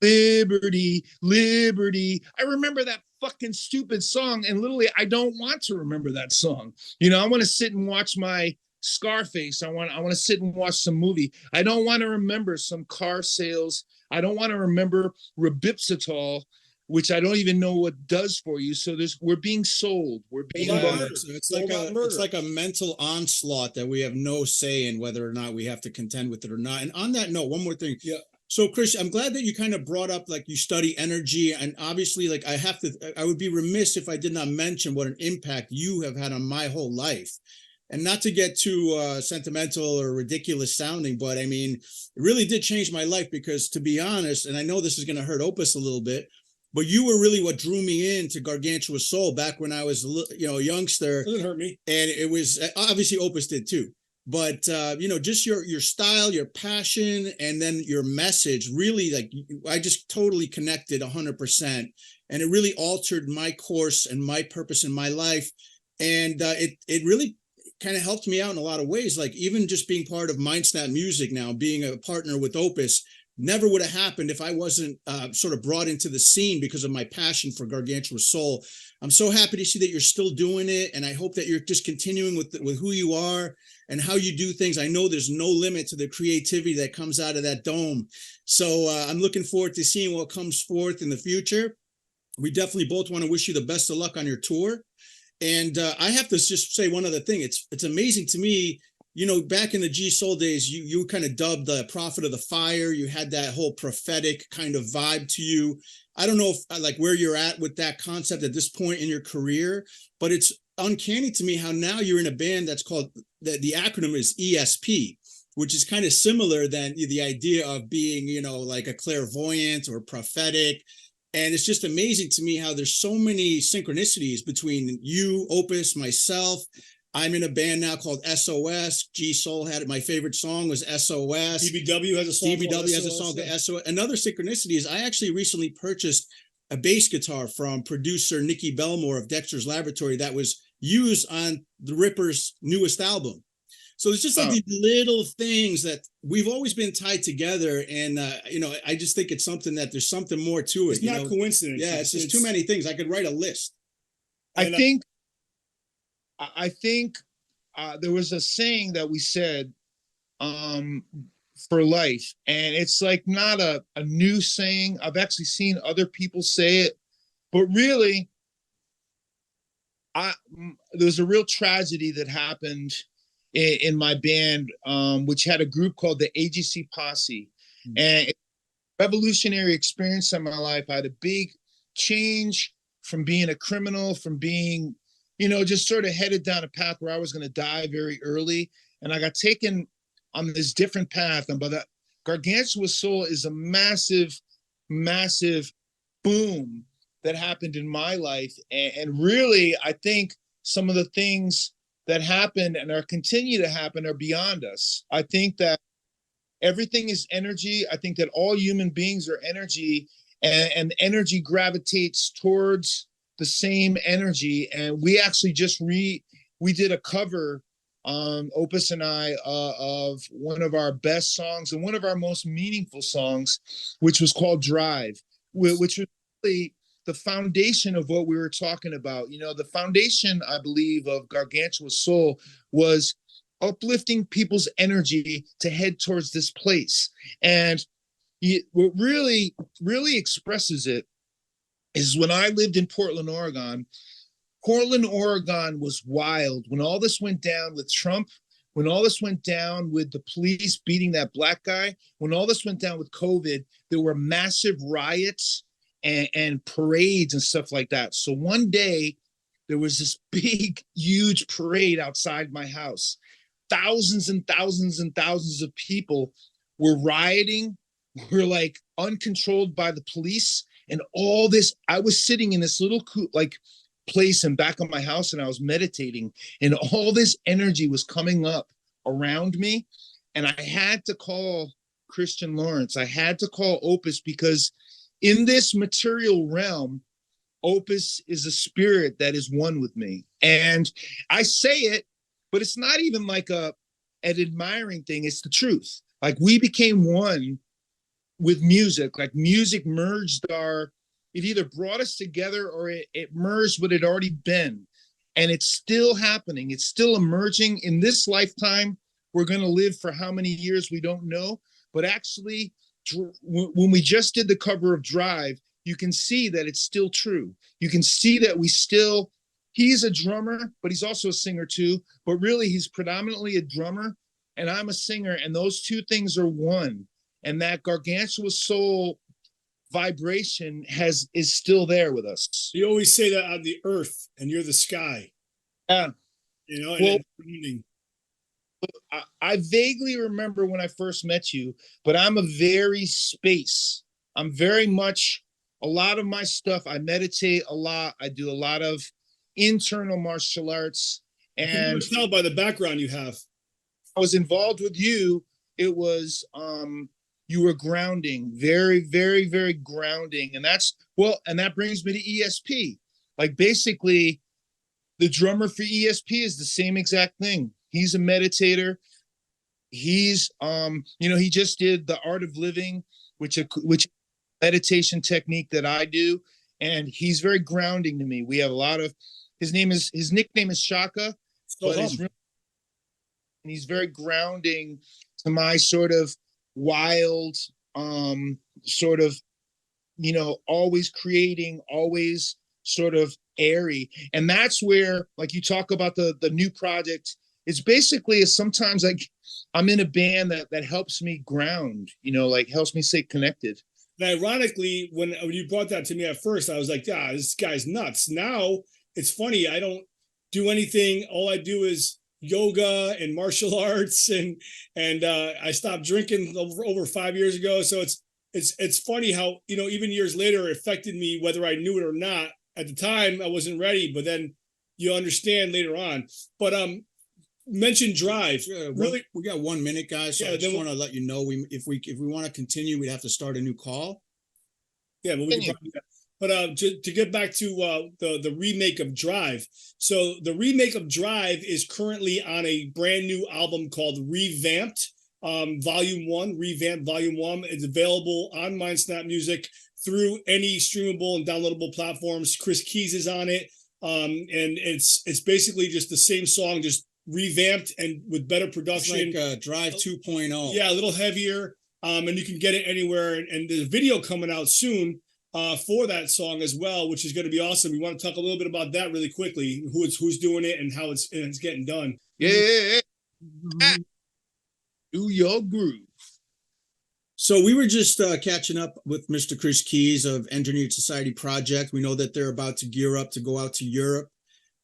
Liberty, liberty. I remember that fucking stupid song, and literally, I don't want to remember that song. I want to sit and watch my Scarface. I want to sit and watch some movie. I don't want to remember some car sales. I don't want to remember ribipsitol, which I don't even know what does for you. So we're being sold. We're being it's like a mental onslaught that we have no say in whether or not we have to contend with it or not. And on that note, one more thing. Yeah. So Kris, I'm glad that you kind of brought up, like, you study energy, and obviously, like, I would be remiss if I did not mention what an impact you have had on my whole life. And not to get too sentimental or ridiculous sounding, but I mean, it really did change my life because, to be honest, and I know this is going to hurt Opus a little bit, but you were really what drew me into Gargantua Soul back when I was, a youngster. It doesn't hurt me. And it was obviously Opus did too. But just your style, your passion, and then your message really, like, I just totally connected 100%, and it really altered my course and my purpose in my life, and it really kind of helped me out in a lot of ways. Like, even just being part of Mindsnap Music now, being a partner with Opus, never would have happened if I wasn't sort of brought into the scene because of my passion for Gargantua Soul. I'm so happy to see that you're still doing it, and I hope that you're just continuing with who you are and how you do things. I know there's no limit to the creativity that comes out of that dome. So I'm looking forward to seeing what comes forth in the future. We definitely both want to wish you the best of luck on your tour. And I have to just say one other thing. It's amazing to me, back in the G Soul days, you kind of dubbed the Prophet of the Fire. You had that whole prophetic kind of vibe to you. I don't know if, like, where you're at with that concept at this point in your career, but it's uncanny to me how now you're in a band that's called, the acronym is E.S.P, which is kind of similar than the idea of being, like a clairvoyant or prophetic. And it's just amazing to me how there's so many synchronicities between you, Opus, myself. I'm in a band now called SOS. G Soul had it. My favorite song was SOS. DBW has a song. DBW has a song called SOS. Another synchronicity is I actually recently purchased a bass guitar from producer Nikki Belmore of Dexter's Laboratory that was used on the Ripper's newest album. So it's just like these little things that we've always been tied together. And, I just think it's something that there's something more to it. It's not coincidence. Yeah, it's just too many things. I could write a list. I think there was a saying that we said for life, and it's like not a new saying. I've actually seen other people say it, but really, there was a real tragedy that happened in my band, which had a group called the AGC Posse. And revolutionary experience in my life. I had a big change from being a criminal, from being, just sort of headed down a path where I was going to die very early. And I got taken on this different path. And by that, Gargantua Soul is a massive, massive boom that happened in my life. And really, I think some of the things that happened and are continue to happen are beyond us. I think that everything is energy. I think that all human beings are energy, and energy gravitates towards the same energy. And we actually just we did a cover, Opus and I, of one of our best songs and one of our most meaningful songs, which was called Drive, which was really the foundation of what we were talking about. You know, the foundation, I believe, of Gargantua Soul was uplifting people's energy to head towards this place. And what really expresses it is when I lived in Portland, Oregon. Portland, Oregon was wild when all this went down with Trump, when all this went down with the police beating that black guy, when all this went down with COVID. There were massive riots and parades and stuff like that. So one day there was this big, huge parade outside my house. Thousands and thousands and thousands of people were rioting, were like uncontrolled by the police. And all this, I was sitting in this little like place in back of my house, and I was meditating, and all this energy was coming up around me. And I had to call Christian Lawrence. I had to call Opus, because in this material realm, Opus is a spirit that is one with me. And I say it, but it's not even like an admiring thing. It's the truth. Like, we became one with music. Like, music merged it either brought us together or it merged what had already been. And it's still happening. It's still emerging in this lifetime. We're going to live for how many years, we don't know. But actually, when we just did the cover of Drive, you can see that it's still true. You can see that he's a drummer, but he's also a singer too. But really, he's predominantly a drummer, and I'm a singer. And those two things are one. And that Gargantua Soul vibration is still there with us. You always say that on the earth, and you're the sky. Yeah. You know, well, and I vaguely remember when I first met you, but I'm a very space. I'm very much, a lot of my stuff, I meditate a lot. I do a lot of internal martial arts. And you can tell by the background you have. I was involved with you. It was, you were grounding, very, very, very grounding. And that brings me to E.S.P. Like, basically, the drummer for E.S.P is the same exact thing. He's a meditator. He's, he just did the Art of Living, which meditation technique that I do. And he's very grounding to me. We have a lot of, his nickname is Shaka, but and he's very grounding to my sort of wild, sort of, always creating, always sort of airy. And that's where, like, you talk about the new project, it's basically, sometimes like I'm in a band that helps me ground, like helps me stay connected. And ironically, when you brought that to me at first, I was like, yeah, this guy's nuts. Now it's funny. I don't do anything. All I do is yoga and martial arts, and I stopped drinking over 5 years ago. So it's funny how, even years later, it affected me whether I knew it or not. At the time, I wasn't ready, but then you understand later on. But mention Drive. Really, we got 1 minute, guys. So yeah, I just want to let you know, if we want to continue, we'd have to start a new call. Yeah, but we can probably do that. But to get back to the remake of Drive. So the remake of Drive is currently on a brand new album called Revamped, Volume 1, Revamped Volume 1. It's available on Mindsnap Music through any streamable and downloadable platforms. Kris Keys is on it. And it's basically just the same song, just revamped and with better production. It's like Drive 2.0. Yeah, a little heavier. And you can get it anywhere. And there's a video coming out soon for that song as well, which is going to be awesome. We want to talk a little bit about that really quickly, who's doing it and how it's getting done. Yeah. Do your groove. So we were just catching up with Mr. Kris Keys of Engineered Society Project. We know that they're about to gear up to go out to Europe.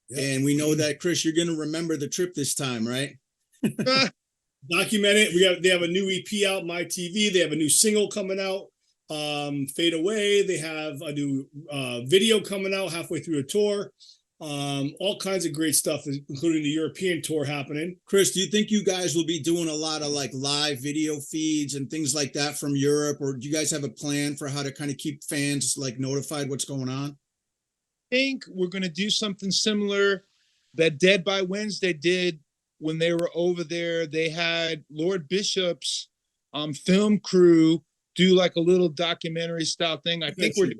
Yep. And we know that, Kris, you're going to remember the trip this time, right? Document it. They have a new EP out, My TV. They have a new single coming out. Fade Away. They have a new video coming out halfway through a tour. All kinds of great stuff, including the European tour happening. Kris, do you think you guys will be doing a lot of like live video feeds and things like that from Europe, or do you guys have a plan for how to kind of keep fans like notified what's going on? I think we're going to do something similar that Dead by Wednesday did when they were over there. They had Lord Bishop's film crew do like a little documentary style thing. I think we're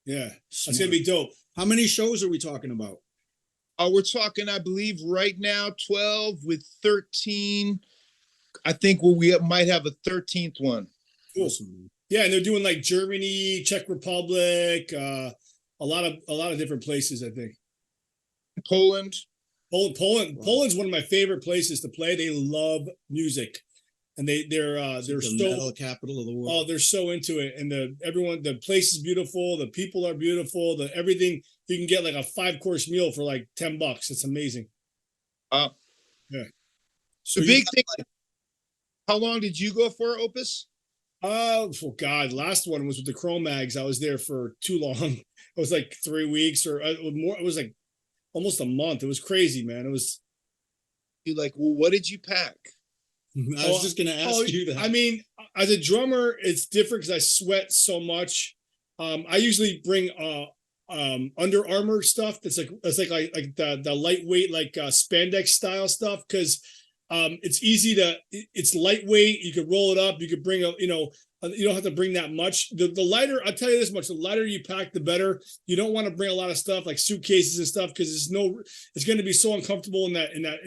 that's gonna be dope. How many shows are we talking about? We're talking, I believe, right now 12 with 13. I think we might have a 13th one. Cool. Yeah, and they're doing like Germany, Czech Republic, a lot of different places. I think Poland. Poland's one of my favorite places to play. They love music, and they're the so metal capital of the world. Oh, they're so into it, and the place is beautiful. The people are beautiful. Everything, you can get like a 5-course meal for like $10. It's amazing. Yeah. So the big thing. How long did you go for, Opus? Oh God, last one was with the Cro-Mags. I was there for too long. It was like 3 weeks or more. It was like almost a month. It was crazy, man. It was. You like, well, what did you pack? I was just going to ask you that. I mean, as a drummer, it's different because I sweat so much. I usually bring Under Armour stuff. That's like the lightweight, like spandex style stuff, because it's easy it's lightweight. You could roll it up. You could bring you don't have to bring that much. The lighter, I'll tell you this much: the lighter you pack, the better. You don't want to bring a lot of stuff like suitcases and stuff, because it's going to be so uncomfortable in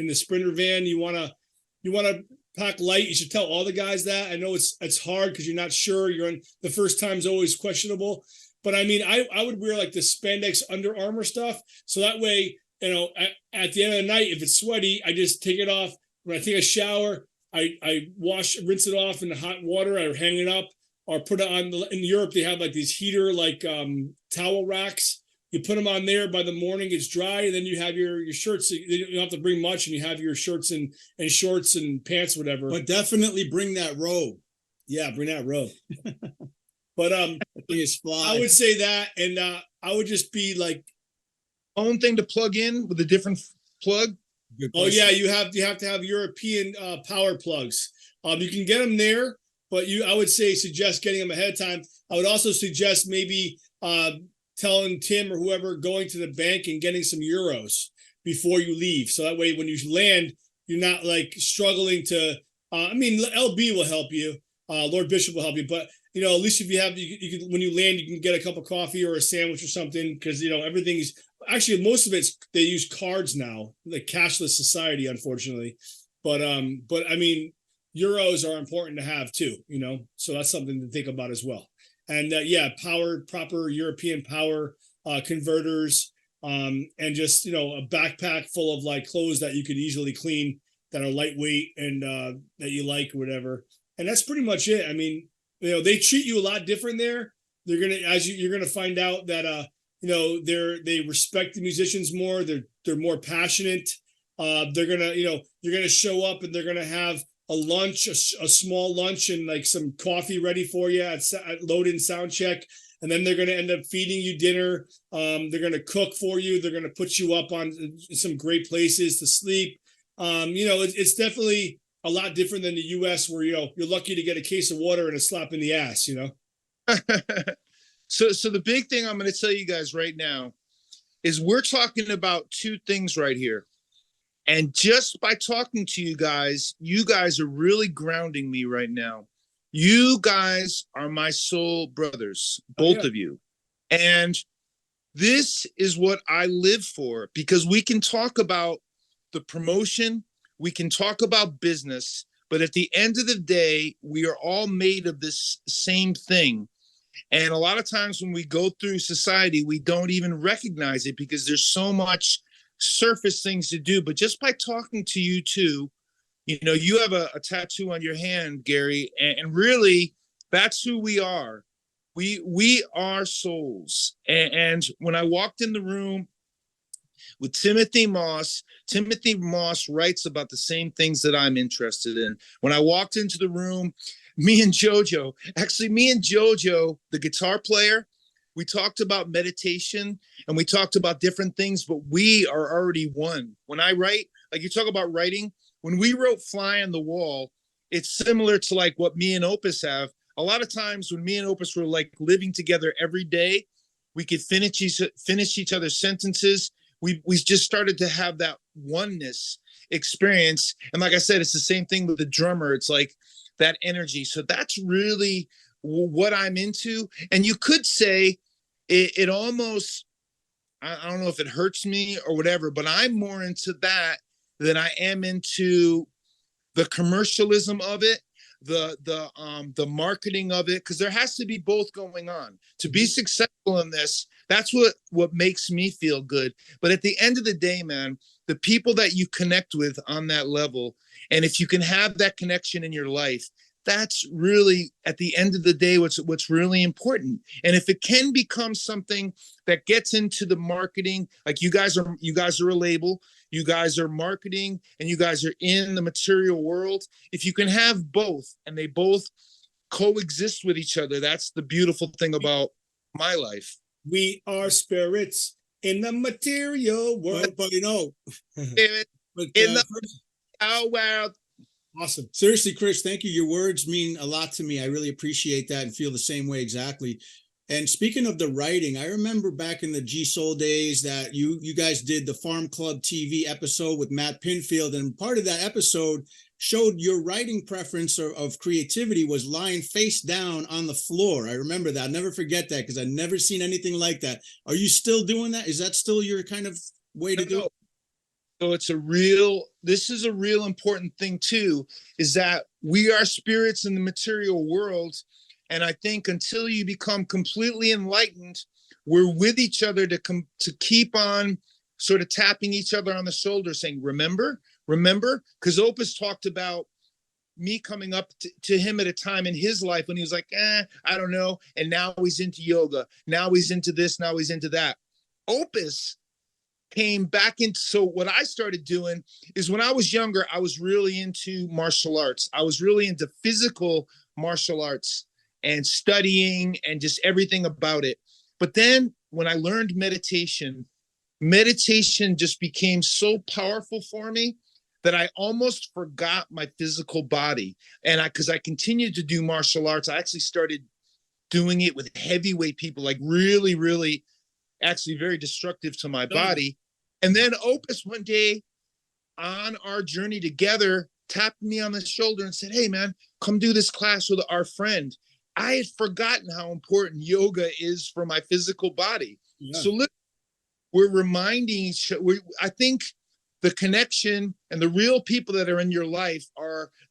the Sprinter van. You want to pack light. You should tell all the guys that. I know it's hard because you're not sure. The first time's always questionable. But I mean, I would wear like the spandex Under Armour stuff. So that way, at the end of the night, if it's sweaty, I just take it off. When I take a shower, I rinse it off in the hot water. I hang it up or put it on. In Europe, they have like these heater, like towel racks. You put them on there. By the morning, it's dry, and then you have your shirts. You don't have to bring much, and you have your shirts and shorts and pants, whatever. But definitely bring that robe. Yeah, bring that robe. But I would say that, and I would just be like, own thing to plug in with a different plug. Oh yeah, you have to have European power plugs. You can get them there, but I would suggest getting them ahead of time. I would also suggest maybe telling Tim or whoever going to the bank and getting some euros before you leave, so that way when you land, you're not like struggling to. I mean, LB will help you. Lord Bishop will help you, but at least if you have, you can, when you land, you can get a cup of coffee or a sandwich or something, because everything's actually, most of they use cards now, like cashless society, unfortunately. But I mean, euros are important to have too, so that's something to think about as well. And proper European power converters, and just a backpack full of like clothes that you could easily clean, that are lightweight and that you like or whatever. And that's pretty much it. I mean, they treat you a lot different there. You're gonna find out that they respect the musicians more. They're more passionate. They're gonna you're gonna show up and they're gonna have a lunch, a small lunch, and like some coffee ready for you at load-in sound check, and then they're gonna end up feeding you dinner. They're gonna cook for you. They're gonna put you up on some great places to sleep. It's definitely a lot different than the U.S., where you're lucky to get a case of water and a slap in the ass. So the big thing I'm going to tell you guys right now is we're talking about two things right here. And just by talking to you guys are really grounding me right now. You guys are my soul brothers, both of you. And this is what I live for, because we can talk about the promotion, we can talk about business, but at the end of the day, we are all made of this same thing. And a lot of times when we go through society, we don't even recognize it because there's so much surface things to do. But just by talking to you two, you have a tattoo on your hand, Gary, and really that's who we are. We are souls. And when I walked in the room with Timothy Moss writes about the same things that I'm interested in. When I walked into the room, me and Jojo, actually, me and Jojo, the guitar player, we talked about meditation and we talked about different things, but we are already one. When I write, like you talk about writing, when we wrote Fly on the Wall, it's similar to like what me and Opus have. A lot of times when me and Opus were like living together every day, we could finish each other's sentences. We just started to have that oneness experience. And like I said, it's the same thing with the drummer. It's like that energy. So that's really what I'm into. And you could say it almost, I don't know if it hurts me or whatever, but I'm more into that than I am into the commercialism of it, the marketing of it, because there has to be both going on to be successful in this. That's what makes me feel good. But at the end of the day, man, the people that you connect with on that level, and if you can have that connection in your life, that's really at the end of the day what's really important. And if it can become something that gets into the marketing, like you guys are a label, you guys are marketing, and you guys are in the material world. If you can have both and they both coexist with each other, that's the beautiful thing about my life. We are spirits in the material world, but you know, but in the our world. Awesome. Seriously, Kris, thank you. Your words mean a lot to me. I really appreciate that and feel the same way exactly. And speaking of the writing, I remember back in the G Soul days that you guys did the Farm Club TV episode with Matt Pinfield, and part of that episode showed your writing preference of creativity was lying face down on the floor. I remember that. I'll never forget that because I've never seen anything like that. Are you still doing that? Is that still your kind of way to do it? So this is a real important thing too, is that we are spirits in the material world. And I think until you become completely enlightened, we're with each other to keep on sort of tapping each other on the shoulder saying, remember, because Opus talked about me coming up to him at a time in his life when he was like, I don't know. And now he's into yoga. Now he's into this. Now he's into that. Opus came back into, so what I started doing is when I was younger, I was really into martial arts. I was really into physical martial arts and studying and just everything about it. But then when I learned meditation just became so powerful for me that I almost forgot my physical body. And because I continued to do martial arts, I actually started doing it with heavyweight people, like really, really actually very destructive to my body. And then Opus one day on our journey together tapped me on the shoulder and said, hey, man, come do this class with our friend. I had forgotten how important yoga is for my physical body. Yeah. So we're reminding each other. I think the connection and the real people that are in your life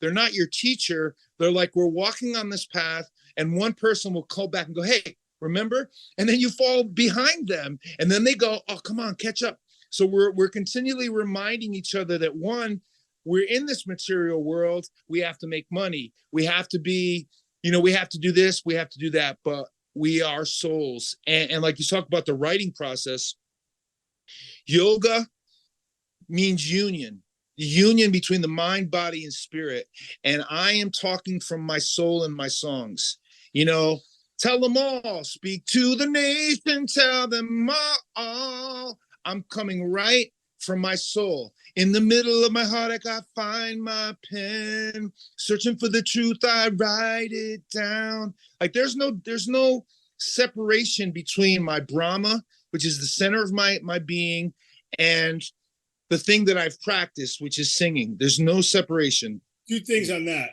they're not your teacher. They're like, we're walking on this path and one person will call back and go, hey, remember? And then you fall behind them. And then they go, oh, come on, catch up. So we're continually reminding each other that one, we're in this material world. We have to make money. We have to be, we have to do this. We have to do that. But we are souls. And like you talk about the writing process, yoga means union, the union between the mind, body, and spirit. And I am talking from my soul in my songs. Tell them all, speak to the nation, tell them all. I'm coming right from my soul. In the middle of my heart, I got find my pen. Searching for the truth, I write it down. Like there's no separation between my Brahma, which is the center of my being, and the thing that I've practiced, which is singing. There's no separation. Two things on that.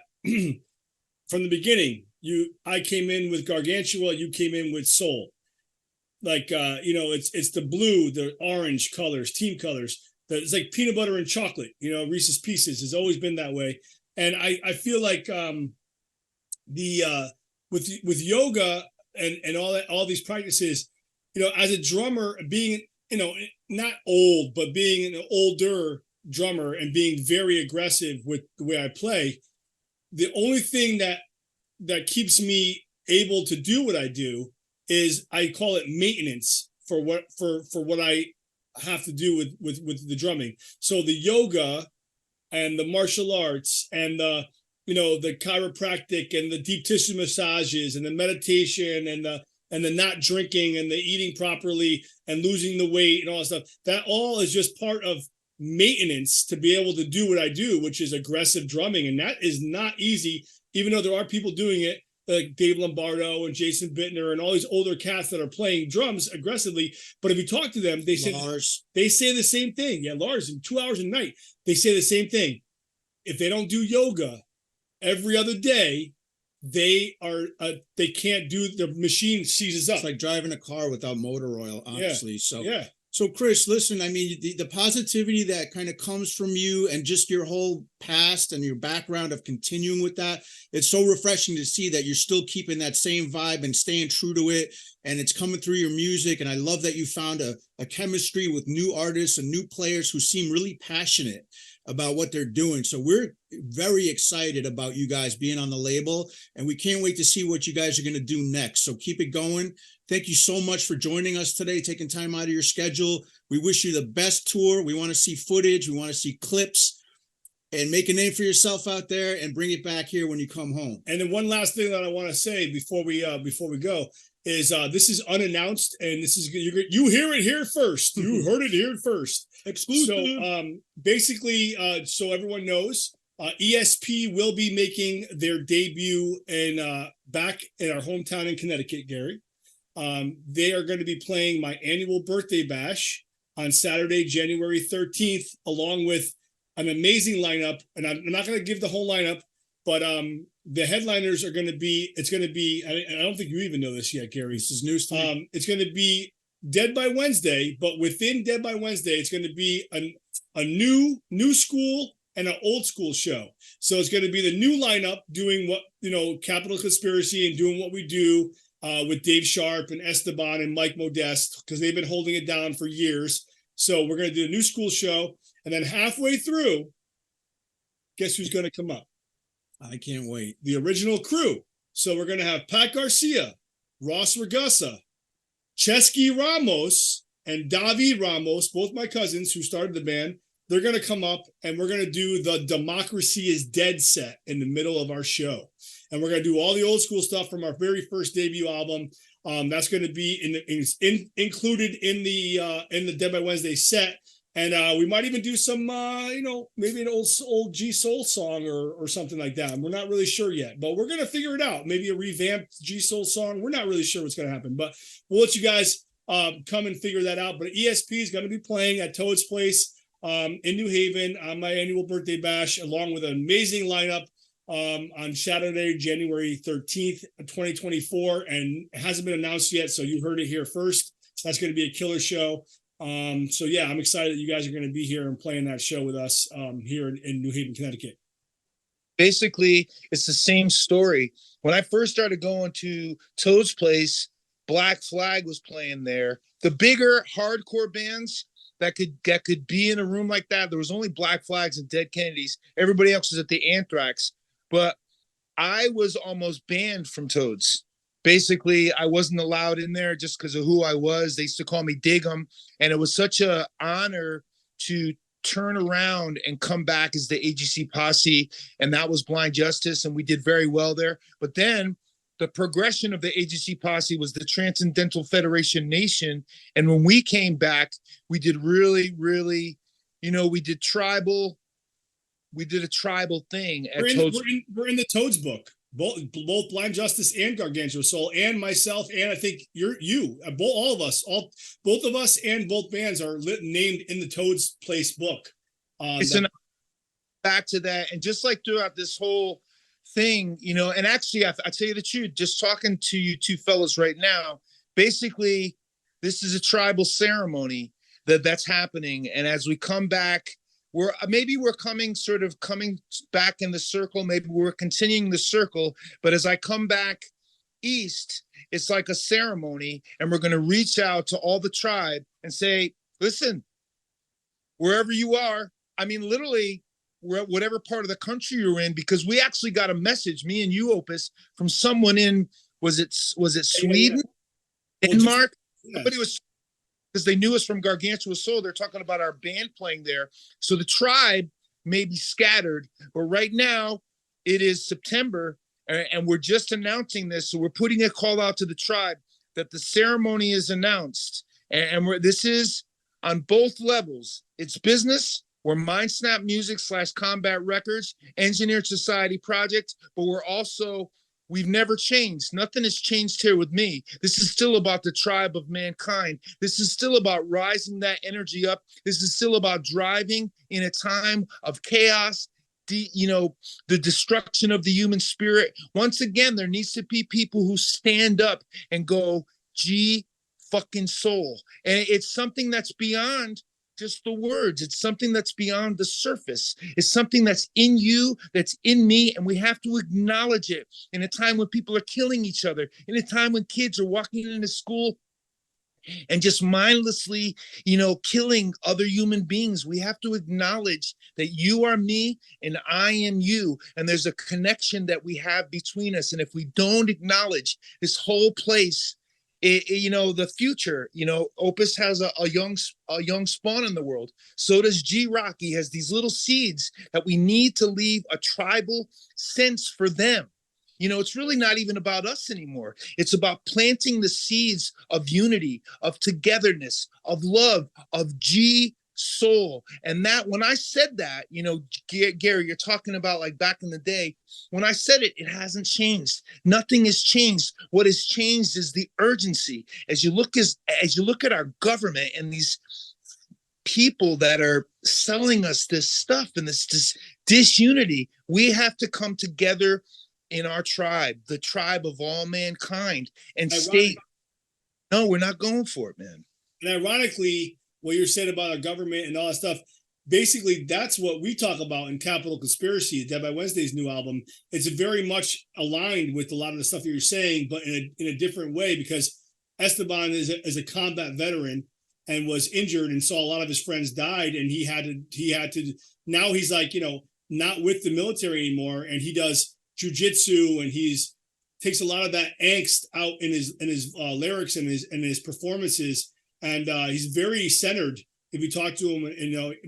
From the beginning, I came in with Gargantua, you came in with soul. Like it's the blue, the orange colors, team colors. It's like peanut butter and chocolate. Reese's Pieces has always been that way. And I feel like with yoga and all these practices, as a drummer, being not old, but being an older drummer and being very aggressive with the way I play, the only thing that keeps me able to do what I do is I call it maintenance for what I have to do with the drumming. So the yoga and the martial arts and the the chiropractic and the deep tissue massages and the meditation and the not drinking and the eating properly and losing the weight and all that stuff. That all is just part of maintenance to be able to do what I do, which is aggressive drumming. And that is not easy, even though there are people doing it, like Dave Lombardo and Jason Bittner and all these older cats that are playing drums aggressively. But if you talk to them, they say the same thing. Yeah, Lars, in 2 hours a night, they say the same thing. If they don't do yoga every other day, they can't do, the machine seizes up. It's like driving a car without motor oil, honestly. Yeah. So Kris, listen, I mean, the positivity that kind of comes from you and just your whole past and your background of continuing with that, it's so refreshing to see that you're still keeping that same vibe and staying true to it. And it's coming through your music. And I love that you found a chemistry with new artists and new players who seem really passionate about what they're doing. So we're very excited about you guys being on the label, and we can't wait to see what you guys are going to do next. So keep it going. Thank you so much for joining us today, taking time out of your schedule. We wish you the best tour. We want to see footage. We want to see clips, and make a name for yourself out there and bring it back here when you come home. And then one last thing that I want to say before we go is this is unannounced, and this is you hear it here first. You heard it here first. Exclusive. So basically, so everyone knows, E.S.P will be making their debut back in our hometown in Connecticut, Gary. They are going to be playing my annual birthday bash on Saturday, January 13th, along with an amazing lineup. And I'm not going to give the whole lineup, but the headliners are going to be, I don't think you even know this yet, Gary. This is news to me. It's going to be Dead by Wednesday, but within Dead by Wednesday, it's going to be a new school and an old school show. So it's going to be the new lineup doing what, Capital Conspiracy and doing what we do with Dave Sharp and Esteban and Mike Modeste, because they've been holding it down for years. So we're going to do a new school show. And then halfway through, guess who's going to come up? I can't wait. The original crew. So we're going to have Pat Garcia, Ross Regassa, Chesky Ramos, and David Ramos, both my cousins who started the band. They're going to come up, and we're going to do the Democracy is Dead set in the middle of our show. And we're going to do all the old school stuff from our very first debut album. That's going to be included in the Dead by Wednesday set. And we might even do some, maybe an old G Soul song or something like that. And we're not really sure yet, but we're going to figure it out. Maybe a revamped G Soul song. We're not really sure what's going to happen, but we'll let you guys come and figure that out. But E.S.P is going to be playing at Toad's Place in New Haven on my annual birthday bash, along with an amazing lineup on Saturday, January 13th, 2024. And it hasn't been announced yet, so you heard it here first. That's going to be a killer show. So yeah, I'm excited that you guys are going to be here and playing that show with us here in New Haven, Connecticut. Basically, it's the same story. When I first started going to Toad's Place, Black Flag was playing there. The bigger hardcore bands that could be in a room like that, there was only Black Flags and Dead Kennedys. Everybody else was at the Anthrax. But I was almost banned from Toad's. Basically, I wasn't allowed in there just because of who I was. They used to call me Dig'em. And it was such an honor to turn around and come back as the AGC posse. And that was Blind Justice. And we did very well there. But then the progression of the AGC posse was the Transcendental Federation Nation. And when we came back, we did really, really, we did tribal. We did a tribal thing. We're in the Toads book. Both Blind Justice and Gargantua Soul and myself, and I think both of us and both bands are named in the Toad's Place book. Back to that, and just like throughout this whole thing, and actually, I tell you the truth, just talking to you two fellas right now, basically, this is a tribal ceremony that's happening, and as we come back, we're coming back in the circle. Maybe we're continuing the circle. But as I come back east, it's like a ceremony. And we're going to reach out to all the tribe and say, listen, wherever you are, literally, whatever part of the country you're in, because we actually got a message, me and you, Opus, from someone in, was it Sweden? Yeah. Denmark? Somebody was, because they knew us from Gargantua Soul. They're talking about our band playing there. So the tribe may be scattered, but right now it is September, and we're just announcing this. So we're putting a call out to the tribe that the ceremony is announced. And this is on both levels. It's business. We're Mindsnap Music / Combat Records, Engineered Society Project, but we've never changed. Nothing has changed here with me. This is still about the tribe of mankind. This is still about rising that energy up. This is still about driving in a time of chaos, the destruction of the human spirit. Once again, there needs to be people who stand up and go, G fucking soul. And it's something that's beyond just the words. It's something that's beyond the surface. It's something that's in you, that's in me, and we have to acknowledge it in a time when people are killing each other, in a time when kids are walking into school and just mindlessly, killing other human beings. We have to acknowledge that you are me and I am you. And there's a connection that we have between us. And if we don't acknowledge this whole place, the future, Opus has a young spawn in the world. So does G Rock. He has these little seeds that we need to leave a tribal sense for them. It's really not even about us anymore. It's about planting the seeds of unity, of togetherness, of love, of G soul. And that, when I said that, Gary, you're talking about like back in the day, when I said it, it hasn't changed. Nothing has changed. What has changed is the urgency. As you look at our government and these people that are selling us this stuff and this disunity, we have to come together in our tribe, the tribe of all mankind, and state, no, we're not going for it, man. And ironically, what you're saying about our government and all that stuff, basically that's what we talk about in Capital Conspiracy, Dead by Wednesday's new album. It's very much aligned with a lot of the stuff that you're saying, but in a different way, because Esteban is a combat veteran and was injured and saw a lot of his friends died, and he had to now he's like, not with the military anymore, and he does jiu-jitsu, and takes a lot of that angst out in his lyrics and his performances, and he's very centered if you talk to him,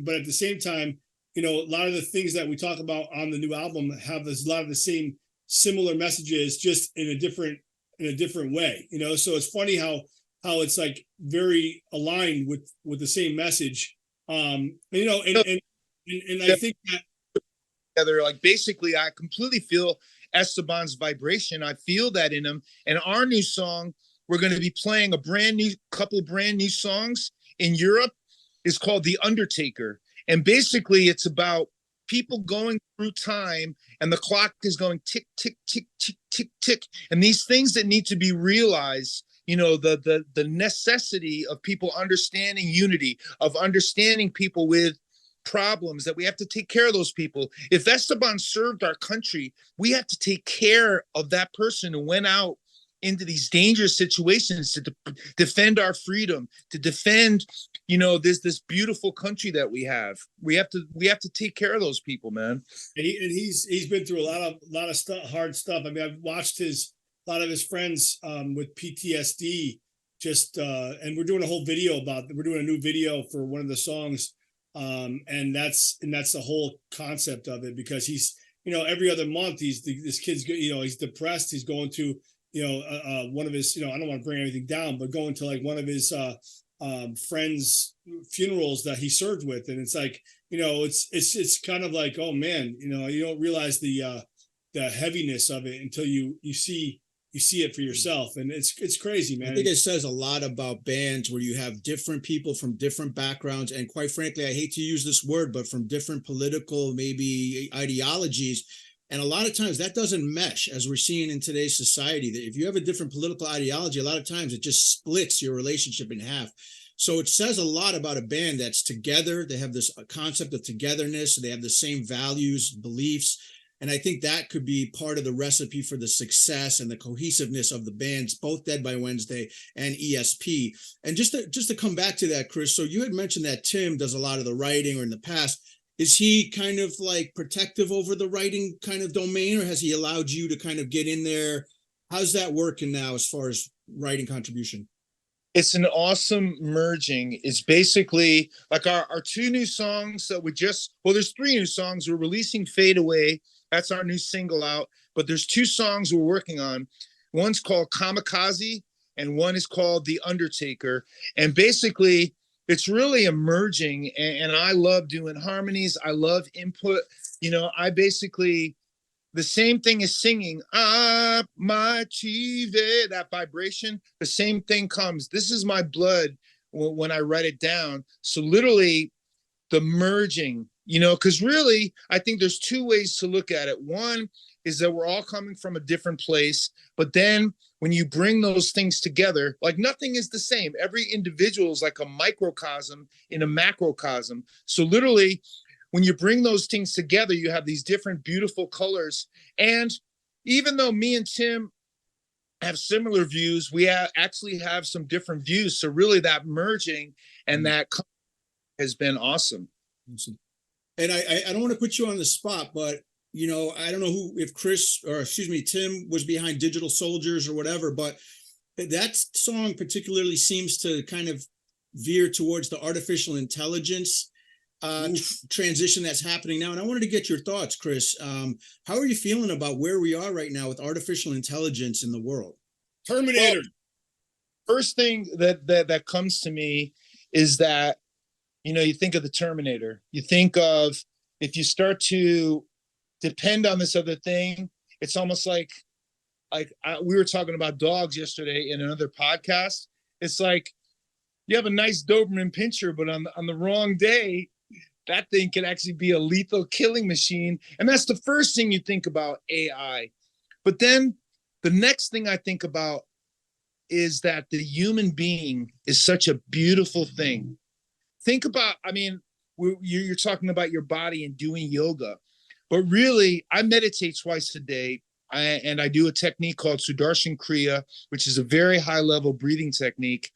but at the same time, a lot of the things that we talk about on the new album have a lot of the same similar messages, just in a different way, so it's funny how it's like very aligned with the same message, and I think that together, like, basically I completely feel Esteban's vibration. I feel that in him. And our new song, we're going to be playing a couple brand new songs in Europe, is called The Undertaker. And basically it's about people going through time, and the clock is going tick, tick, tick, tick, tick, tick. And these things that need to be realized, the necessity of people understanding unity, of understanding people with problems, that we have to take care of those people. If Esteban served our country, we have to take care of that person who went out into these dangerous situations to defend our freedom, to defend, this beautiful country that we have. We have to take care of those people, man. And he's been through a lot of stuff, hard stuff. I mean, I've watched a lot of his friends with PTSD, and we're doing a whole video we're doing a new video for one of the songs. And that's the whole concept of it, because he's, every other month this kid's, he's depressed. He's going to, one of his, I don't want to bring anything down, but going to like one of his friends' funerals that he served with. And it's like, it's kind of like, oh man, you don't realize the heaviness of it until you see it for yourself. And it's crazy, man. I think it says a lot about bands where you have different people from different backgrounds. And quite frankly, I hate to use this word, but from different political, maybe ideologies. And a lot of times that doesn't mesh, as we're seeing in today's society, that if you have a different political ideology, a lot of times it just splits your relationship in half. So it says a lot about a band that's together. They have this concept of togetherness. They have the same values, beliefs. And I think that could be part of the recipe for the success and the cohesiveness of the bands, both Dead by Wednesday and E.S.P. And just to come back to that, Kris, so you had mentioned that Tim does a lot of the writing, or in the past. Is he kind of like protective over the writing kind of domain, or has he allowed you to kind of get in there? How's that working now as far as writing contribution? It's an awesome merging. It's basically like our two new songs that there's 3 new songs. We're releasing Fade Away That's our new single out. But there's 2 songs we're working on. One's called Kamikaze, and one is called The Undertaker. And basically, it's really emerging. And I love doing harmonies. I love input. I basically, the same thing as singing, my TV, that vibration, the same thing comes. This is my blood when I write it down. So literally the merging, because really, I think there's 2 ways to look at it. One is that we're all coming from a different place, but then when you bring those things together, like nothing is the same. Every individual is like a microcosm in a macrocosm. So literally, when you bring those things together, you have these different beautiful colors. And even though me and Tim have similar views, we actually have some different views. So really that merging and that has been awesome. And I don't want to put you on the spot, but I don't know if Tim was behind Digital Soldiers or whatever, but that song particularly seems to kind of veer towards the artificial intelligence transition that's happening now. And I wanted to get your thoughts, Kris. How are you feeling about where we are right now with artificial intelligence in the world? Terminator. Well, first thing that comes to me is that, you think of the Terminator. You think of, if you start to depend on this other thing, it's almost like we were talking about dogs yesterday in another podcast. It's like you have a nice Doberman Pinscher, but on the wrong day, that thing can actually be a lethal killing machine. And that's the first thing you think about, AI. But then the next thing I think about is that the human being is such a beautiful thing. Think about, you're talking about your body and doing yoga, but really I meditate twice a day. And I do a technique called Sudarshan Kriya, which is a very high level breathing technique.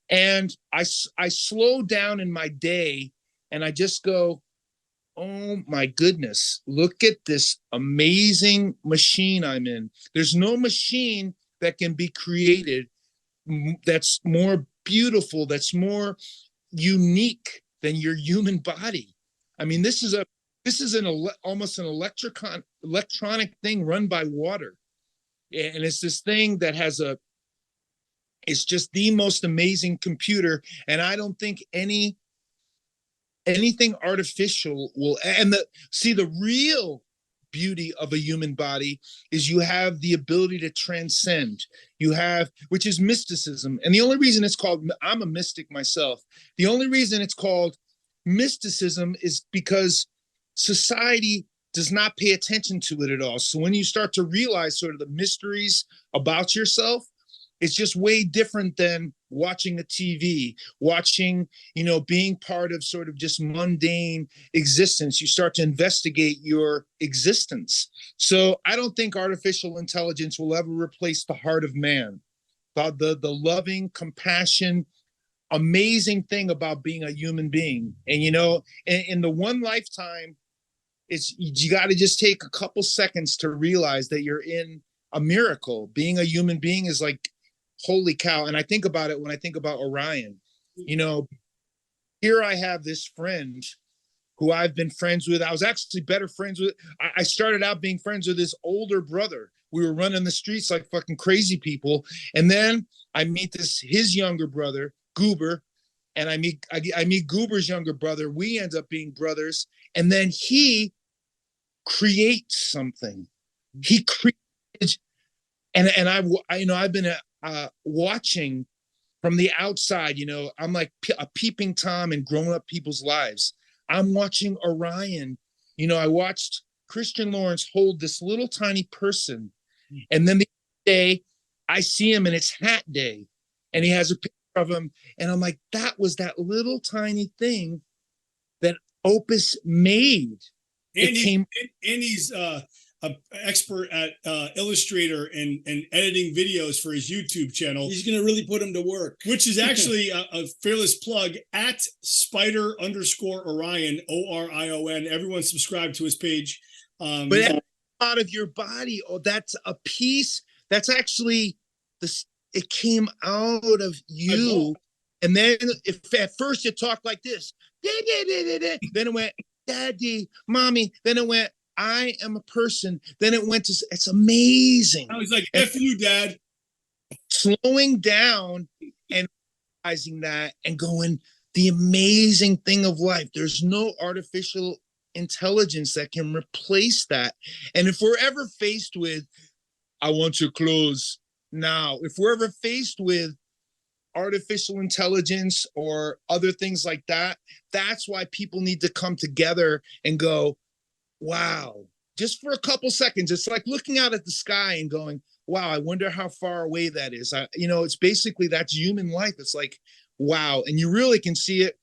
And I slow down in my day and I just go, oh my goodness, look at this amazing machine I'm in. There's no machine that can be created that's more beautiful, that's more unique than your human body. This is almost an electronic thing run by water. And it's this thing that it's just the most amazing computer. And I don't think anything artificial will, the real beauty of a human body is you have the ability to transcend. Which is mysticism. And the only reason it's called, I'm a mystic myself. The only reason it's called mysticism is because society does not pay attention to it at all. So when you start to realize sort of the mysteries about yourself, it's just way different than watching a TV, being part of sort of just mundane existence. You start to investigate your existence. So I don't think artificial intelligence will ever replace the heart of man, the loving, compassion, amazing thing about being a human being. And, in the one lifetime, you got to just take a couple seconds to realize that you're in a miracle. Being a human being is like, holy cow. And I think about it when I think about Orion. Here I have this friend who I've been friends with. I was actually better friends with. I started out being friends with his older brother. We were running the streets like fucking crazy people. And then I meet his younger brother, Goober. And I meet Goober's younger brother. We end up being brothers. And then he creates something. He created, and I've been watching from the outside. I'm like a peeping Tom in grown up people's lives. I'm watching Orion. I watched Christian Lawrence hold this little tiny person, and then the day I see him and it's Hat Day, and he has a picture of him, and I'm like, that was that little tiny thing that Opus made. He's an expert at Illustrator and editing videos for his YouTube channel. He's going to really put him to work. Which is actually a fearless plug at Spider_Orion, ORION. Everyone subscribe to his page. But out of your body, that's a piece. That's actually it came out of you. And then if at first it talked like this, then it went, Daddy, Mommy. Then it went, I am a person. Then it went to, it's amazing. I was like, F you, Dad. Slowing down and realizing that and going, the amazing thing of life, there's no artificial intelligence that can replace that. And if we're ever faced with, I want your clothes now, if we're ever faced with artificial intelligence or other things like that, that's why people need to come together and go, wow, just for a couple seconds. It's like looking out at the sky and going, wow, I wonder how far away that is. It's basically, that's human life. It's like, wow. And you really can see it.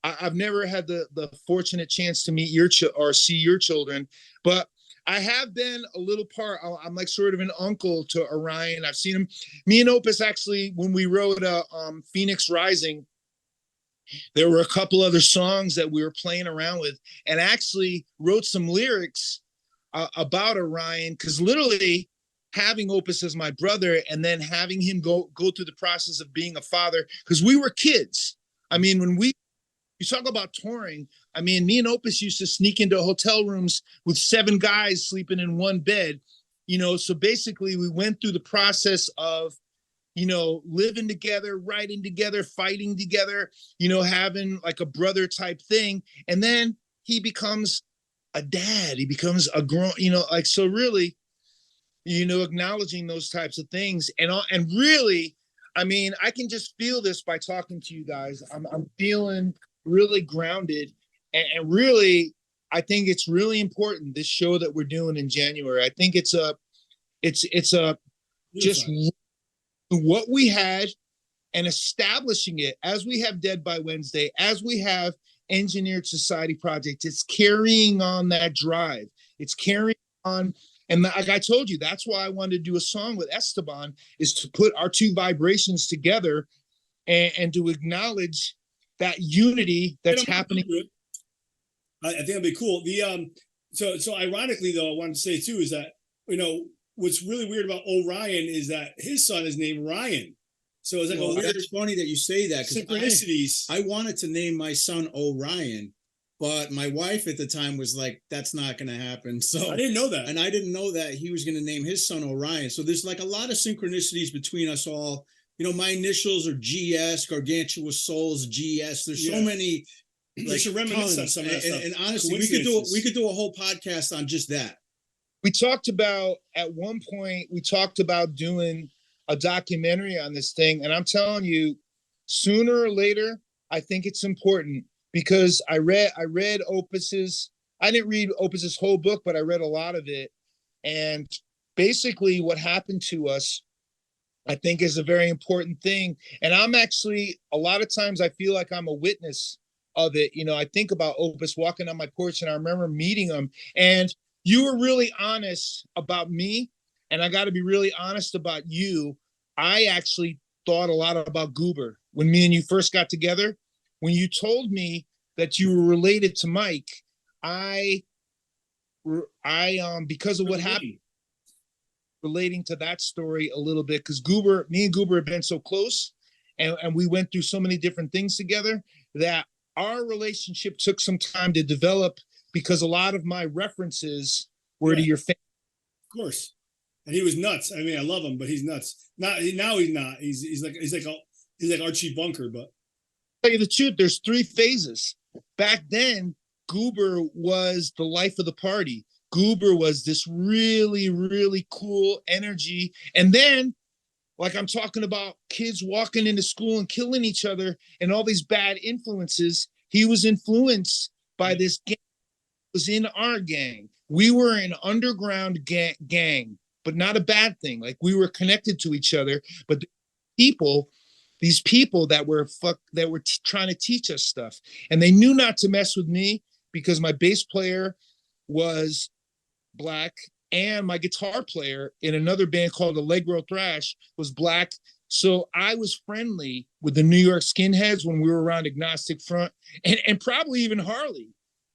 I've never had the fortunate chance to meet or see your children, but I have been a little part. I'm like sort of an uncle to Orion. I've seen him. Me and Opus, actually, when we wrote Phoenix Rising, there were a couple other songs that we were playing around with, and actually wrote some lyrics about Orion, because literally having Opus as my brother and then having him go through the process of being a father, because we were kids. I mean, when you talk about touring, I mean, me and Opus used to sneak into hotel rooms with 7 guys sleeping in one bed, so basically we went through the process of, living together, writing together, fighting together, having like a brother type thing. And then he becomes a dad, he becomes a grown, so really, acknowledging those types of things. And really, I mean, I can just feel this by talking to you guys. I'm feeling really grounded, and really, I think it's really important, this show that we're doing in January. I think it's just what we had and establishing it as we have Dead by Wednesday, as we have Engineered Society Project. It's carrying on that drive. It's carrying on. And like I told you, that's why I wanted to do a song with Esteban, is to put our 2 vibrations together and to acknowledge that unity that's happening. I think it'd be cool. So ironically though, I wanted to say too is that, what's really weird about Orion is that his son is named Ryan. So it's like a weird. It's funny that you say that, because synchronicities. I wanted to name my son Orion, but my wife at the time was like, that's not going to happen. So I didn't know that. And I didn't know that he was going to name his son Orion. So there's like a lot of synchronicities between us all. My initials are GS, Gargantuous Souls, GS. There's so many. Like, should reminisce on some of that stuff. And honestly, we could do a whole podcast on just that. We talked about, at one point, doing a documentary on this thing. And I'm telling you, sooner or later, I think it's important, because I read Opus's, I didn't read Opus's whole book, but I read a lot of it. And basically what happened to us, I think, is a very important thing. And I'm actually, a lot of times I feel like I'm a witness of it. I think about Opus walking on my porch, and I remember meeting him, and you were really honest about me, and I got to be really honest about you. I actually thought a lot about Goober when me and you first got together. When you told me that you were related to Mike, I because of what happened, relating to that story a little bit, because me and Goober have been so close, and we went through so many different things together, that our relationship took some time to develop, because a lot of my references were to your family. Of course. And he was nuts. I mean, I love him, but he's nuts. Now he's not. He's like Archie Bunker, but. Tell you the truth, there's 3 phases. Back then, Goober was the life of the party. Goober was this really, really cool energy. And then, like I'm talking about kids walking into school and killing each other and all these bad influences, he was influenced by this gang. Was in our gang. We were an underground gang, but not a bad thing. Like, we were connected to each other, but these people that were trying to teach us stuff, and they knew not to mess with me, because my bass player was Black, and my guitar player in another band called Allegro Thrash was Black. So I was friendly with the New York skinheads when we were around Agnostic Front, and probably even Harley.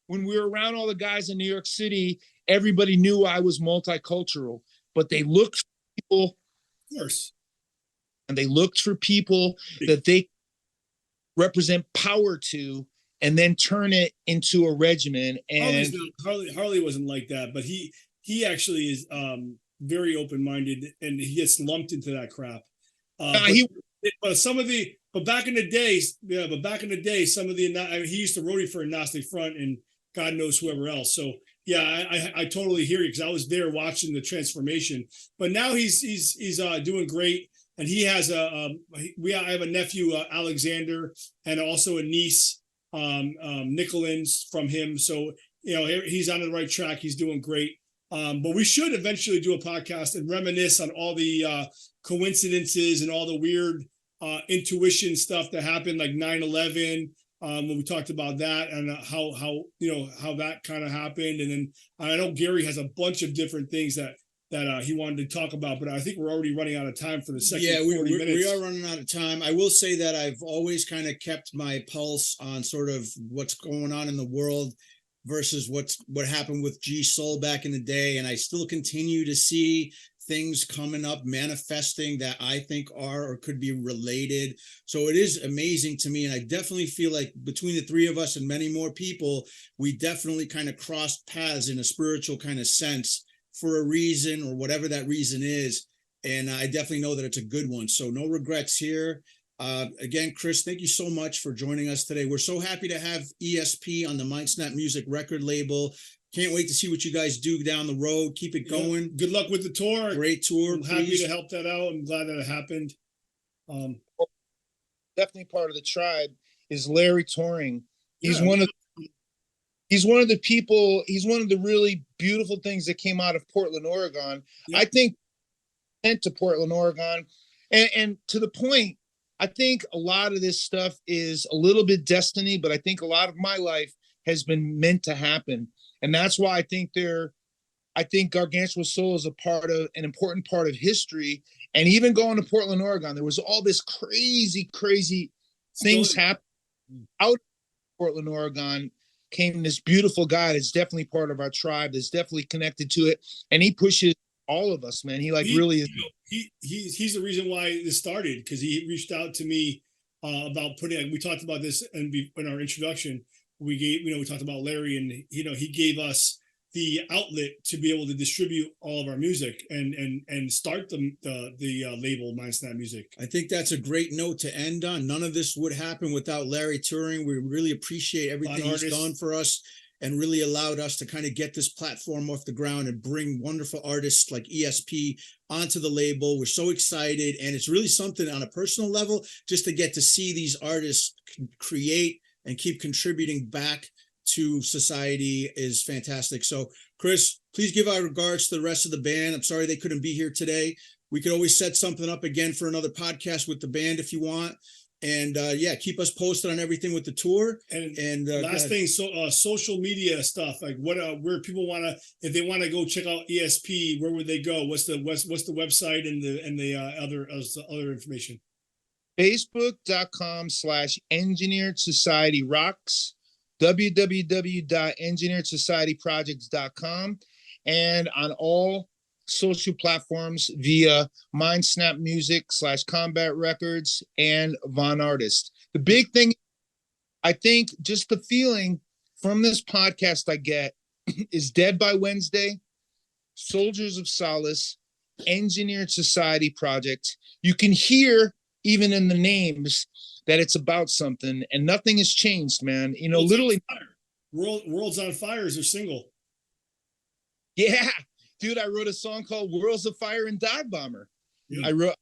When we were around all the guys in New York City, everybody knew I was multicultural, but they looked for people. Of course. And they looked for people that they represent power to, and then turn it into a regimen. And Harley wasn't like that, but he actually is very open-minded, and he gets lumped into that crap. But back in the day, some of the he used to roadie for Agnostic Front and God knows whoever else. So yeah, I totally hear you, because I was there watching the transformation. But now he's doing great, and he has I have a nephew, Alexander, and also a niece, Nicolins, from him. So he's on the right track. He's doing great. But we should eventually do a podcast and reminisce on all the coincidences and all the weird intuition stuff that happened, like 9/11. When we talked about that, and how that kind of happened. And then I know Gary has a bunch of different things that he wanted to talk about, but I think we're already running out of time for the second 40 minutes. We are running out of time. I will say that I've always kind of kept my pulse on sort of what's going on in the world versus what happened with G Soul back in the day. And I still continue to see things coming up, manifesting that I think are or could be related. So it is amazing to me. And I definitely feel like between the three of us and many more people, we definitely kind of crossed paths in a spiritual kind of sense for a reason, or whatever that reason is. And I definitely know that it's a good one. So no regrets here. Again, Kris, thank you so much for joining us today. We're so happy to have E.S.P on the Mindsnap Music record label. Can't wait to see what you guys do down the road. Keep it going. Yeah. Good luck with the tour. Great tour. I'm happy to help that out. I'm glad that it happened. Definitely part of the tribe is Larry Touring. He's one of the people. He's one of the really beautiful things that came out of Portland, Oregon. Yeah. I think to Portland, Oregon, and to the point, I think a lot of this stuff is a little bit destiny, but I think a lot of my life has been meant to happen. And that's why I think Gargantua Soul is an important part of history. And even going to Portland, Oregon, there was all this crazy things happening. Out of Portland, Oregon came this beautiful guy that's definitely part of our tribe, that's definitely connected to it. And he pushes all of us, man. He really is. He's the reason why this started, because he reached out to me about we talked about this in our introduction. We talked about Larry, and he gave us the outlet to be able to distribute all of our music and start the label Mindsnap Music. I think that's a great note to end on. None of this would happen without Larry Touring. We really appreciate everything he's done for us, and really allowed us to kind of get this platform off the ground and bring wonderful artists like E.S.P onto the label. We're so excited, and it's really something on a personal level just to get to see these artists create and keep contributing back to society is fantastic. So Kris, please give our regards to the rest of the band. I'm sorry they couldn't be here today. We could always set something up again for another podcast with the band if you want. And keep us posted on everything with the tour. And last thing, social media stuff, like where people if they want to go check out E.S.P, where would they go? What's the website and the other information? Facebook.com/Engineered Society Rocks, www.engineeredsocietyprojects.com, and on all social platforms via Mindsnap Music /Combat Records and Von Artist. The big thing, I think, just the feeling from this podcast I get is Dead by Wednesday, Soldiers of Solace, Engineered Society Project. You can hear even in the names that it's about something, and nothing has changed, man. Literally. World's on Fire is their single. Yeah, dude, I wrote a song called Worlds of Fire and Dive Bomber. Yeah. I wrote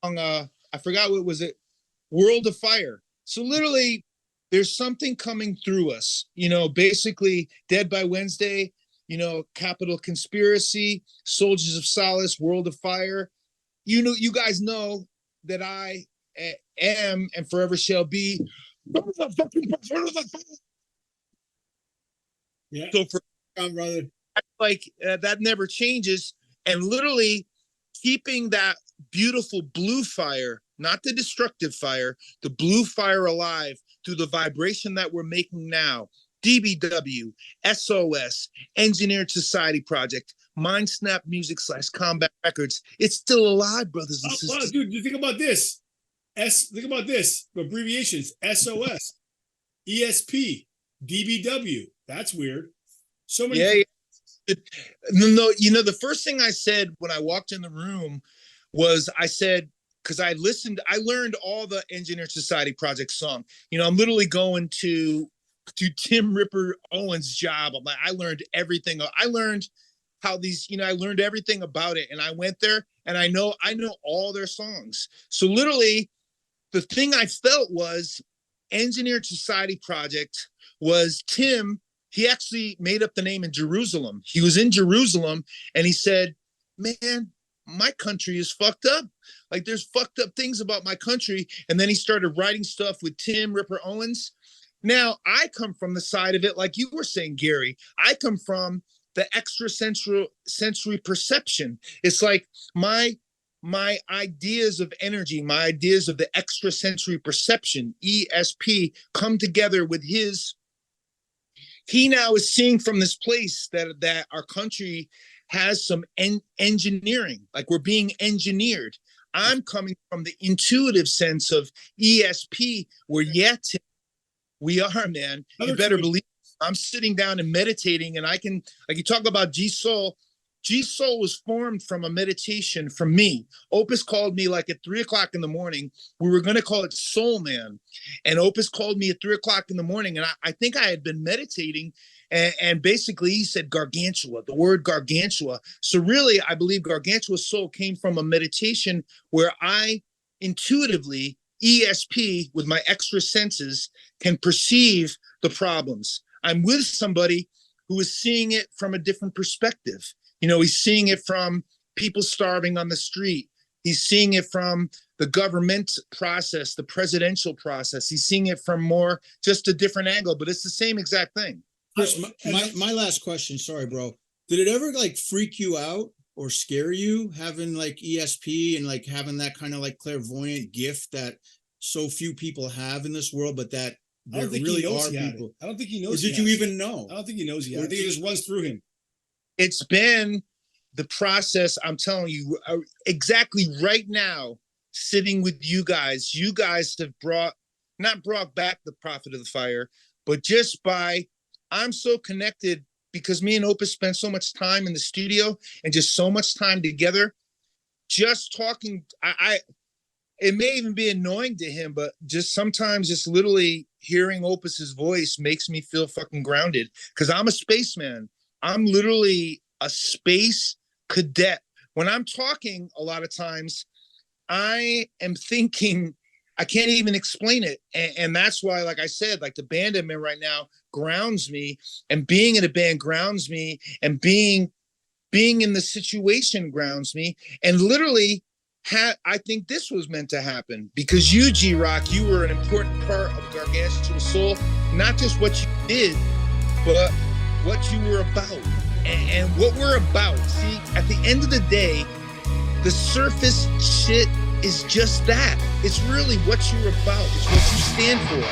I forgot what was it, World of Fire. So literally there's something coming through us, basically Dead by Wednesday, Capital Conspiracy, Soldiers of Solace, World of Fire. You guys know that I am and forever shall be. Yeah. So for brother, that never changes, and literally keeping that beautiful blue fire, not the destructive fire, the blue fire alive through the vibration that we're making now. DBW, SOS, Engineered Society Project, Mindsnap Music /Combat Records. It's still alive, brothers and sisters. Dude, you think about this. Think about this. Abbreviations: SOS, ESP, DBW. That's weird. So many. Yeah. No, the first thing I said when I walked in the room was I said, because I learned all the Engineer Society Project song. I'm literally going to Tim Ripper Owens' job. I learned everything. I learned how these, I learned everything about it. And I went there and I know all their songs. So literally the thing I felt was Engineered Society Project was Tim. He actually made up the name in Jerusalem. He was in Jerusalem and he said, man, my country is fucked up. Like there's fucked up things about my country. And then he started writing stuff with Tim Ripper Owens. Now I come from the side of it, like you were saying, Gary, I come from the extrasensory perception. It's like my ideas of energy, my ideas of the extrasensory perception, ESP, come together with his. He now is seeing from this place that our country has some engineering, like we're being engineered. I'm coming from the intuitive sense of ESP, where we are, man. You better believe I'm sitting down and meditating, and I can, like you talk about G-Soul. G-Soul was formed from a meditation from me. Opus called me like at 3:00 in the morning. We were going to call it Soul Man. And Opus called me at 3:00 in the morning. And I think I had been meditating. And basically he said gargantua, the word gargantua. So really, I believe gargantua soul came from a meditation where I intuitively, ESP, with my extra senses, can perceive the problems. I'm with somebody who is seeing it from a different perspective. He's seeing it from people starving on the street. He's seeing it from the government process, the presidential process. He's seeing it from more just a different angle, but it's the same exact thing. Kris, my last question, sorry, bro. Did it ever like freak you out or scare you having like ESP and like having that kind of like clairvoyant gift that so few people have in this world, but that there really are people? I don't think he knows. Or did you even know? I don't think he knows yet. I think it just runs through him. It's been the process, I'm telling you, exactly right now, sitting with you guys have not brought back the Prophet of the Fire, but just by, I'm so connected because me and Opus spent so much time in the studio and just so much time together, just talking. It may even be annoying to him, but just sometimes just literally hearing Opus's voice makes me feel fucking grounded because I'm a spaceman. I'm literally a space cadet. When I'm talking, a lot of times I am thinking, I can't even explain it. And that's why, like I said, like the band I'm in right now grounds me, and being in a band grounds me, and being in the situation grounds me. And literally, I think this was meant to happen because you, G-Rock, you were an important part of Gargantua Soul, not just what you did, but what you were about. And what we're about, see, at the end of the day, the surface shit is just that. It's really what you're about. It's what you stand for.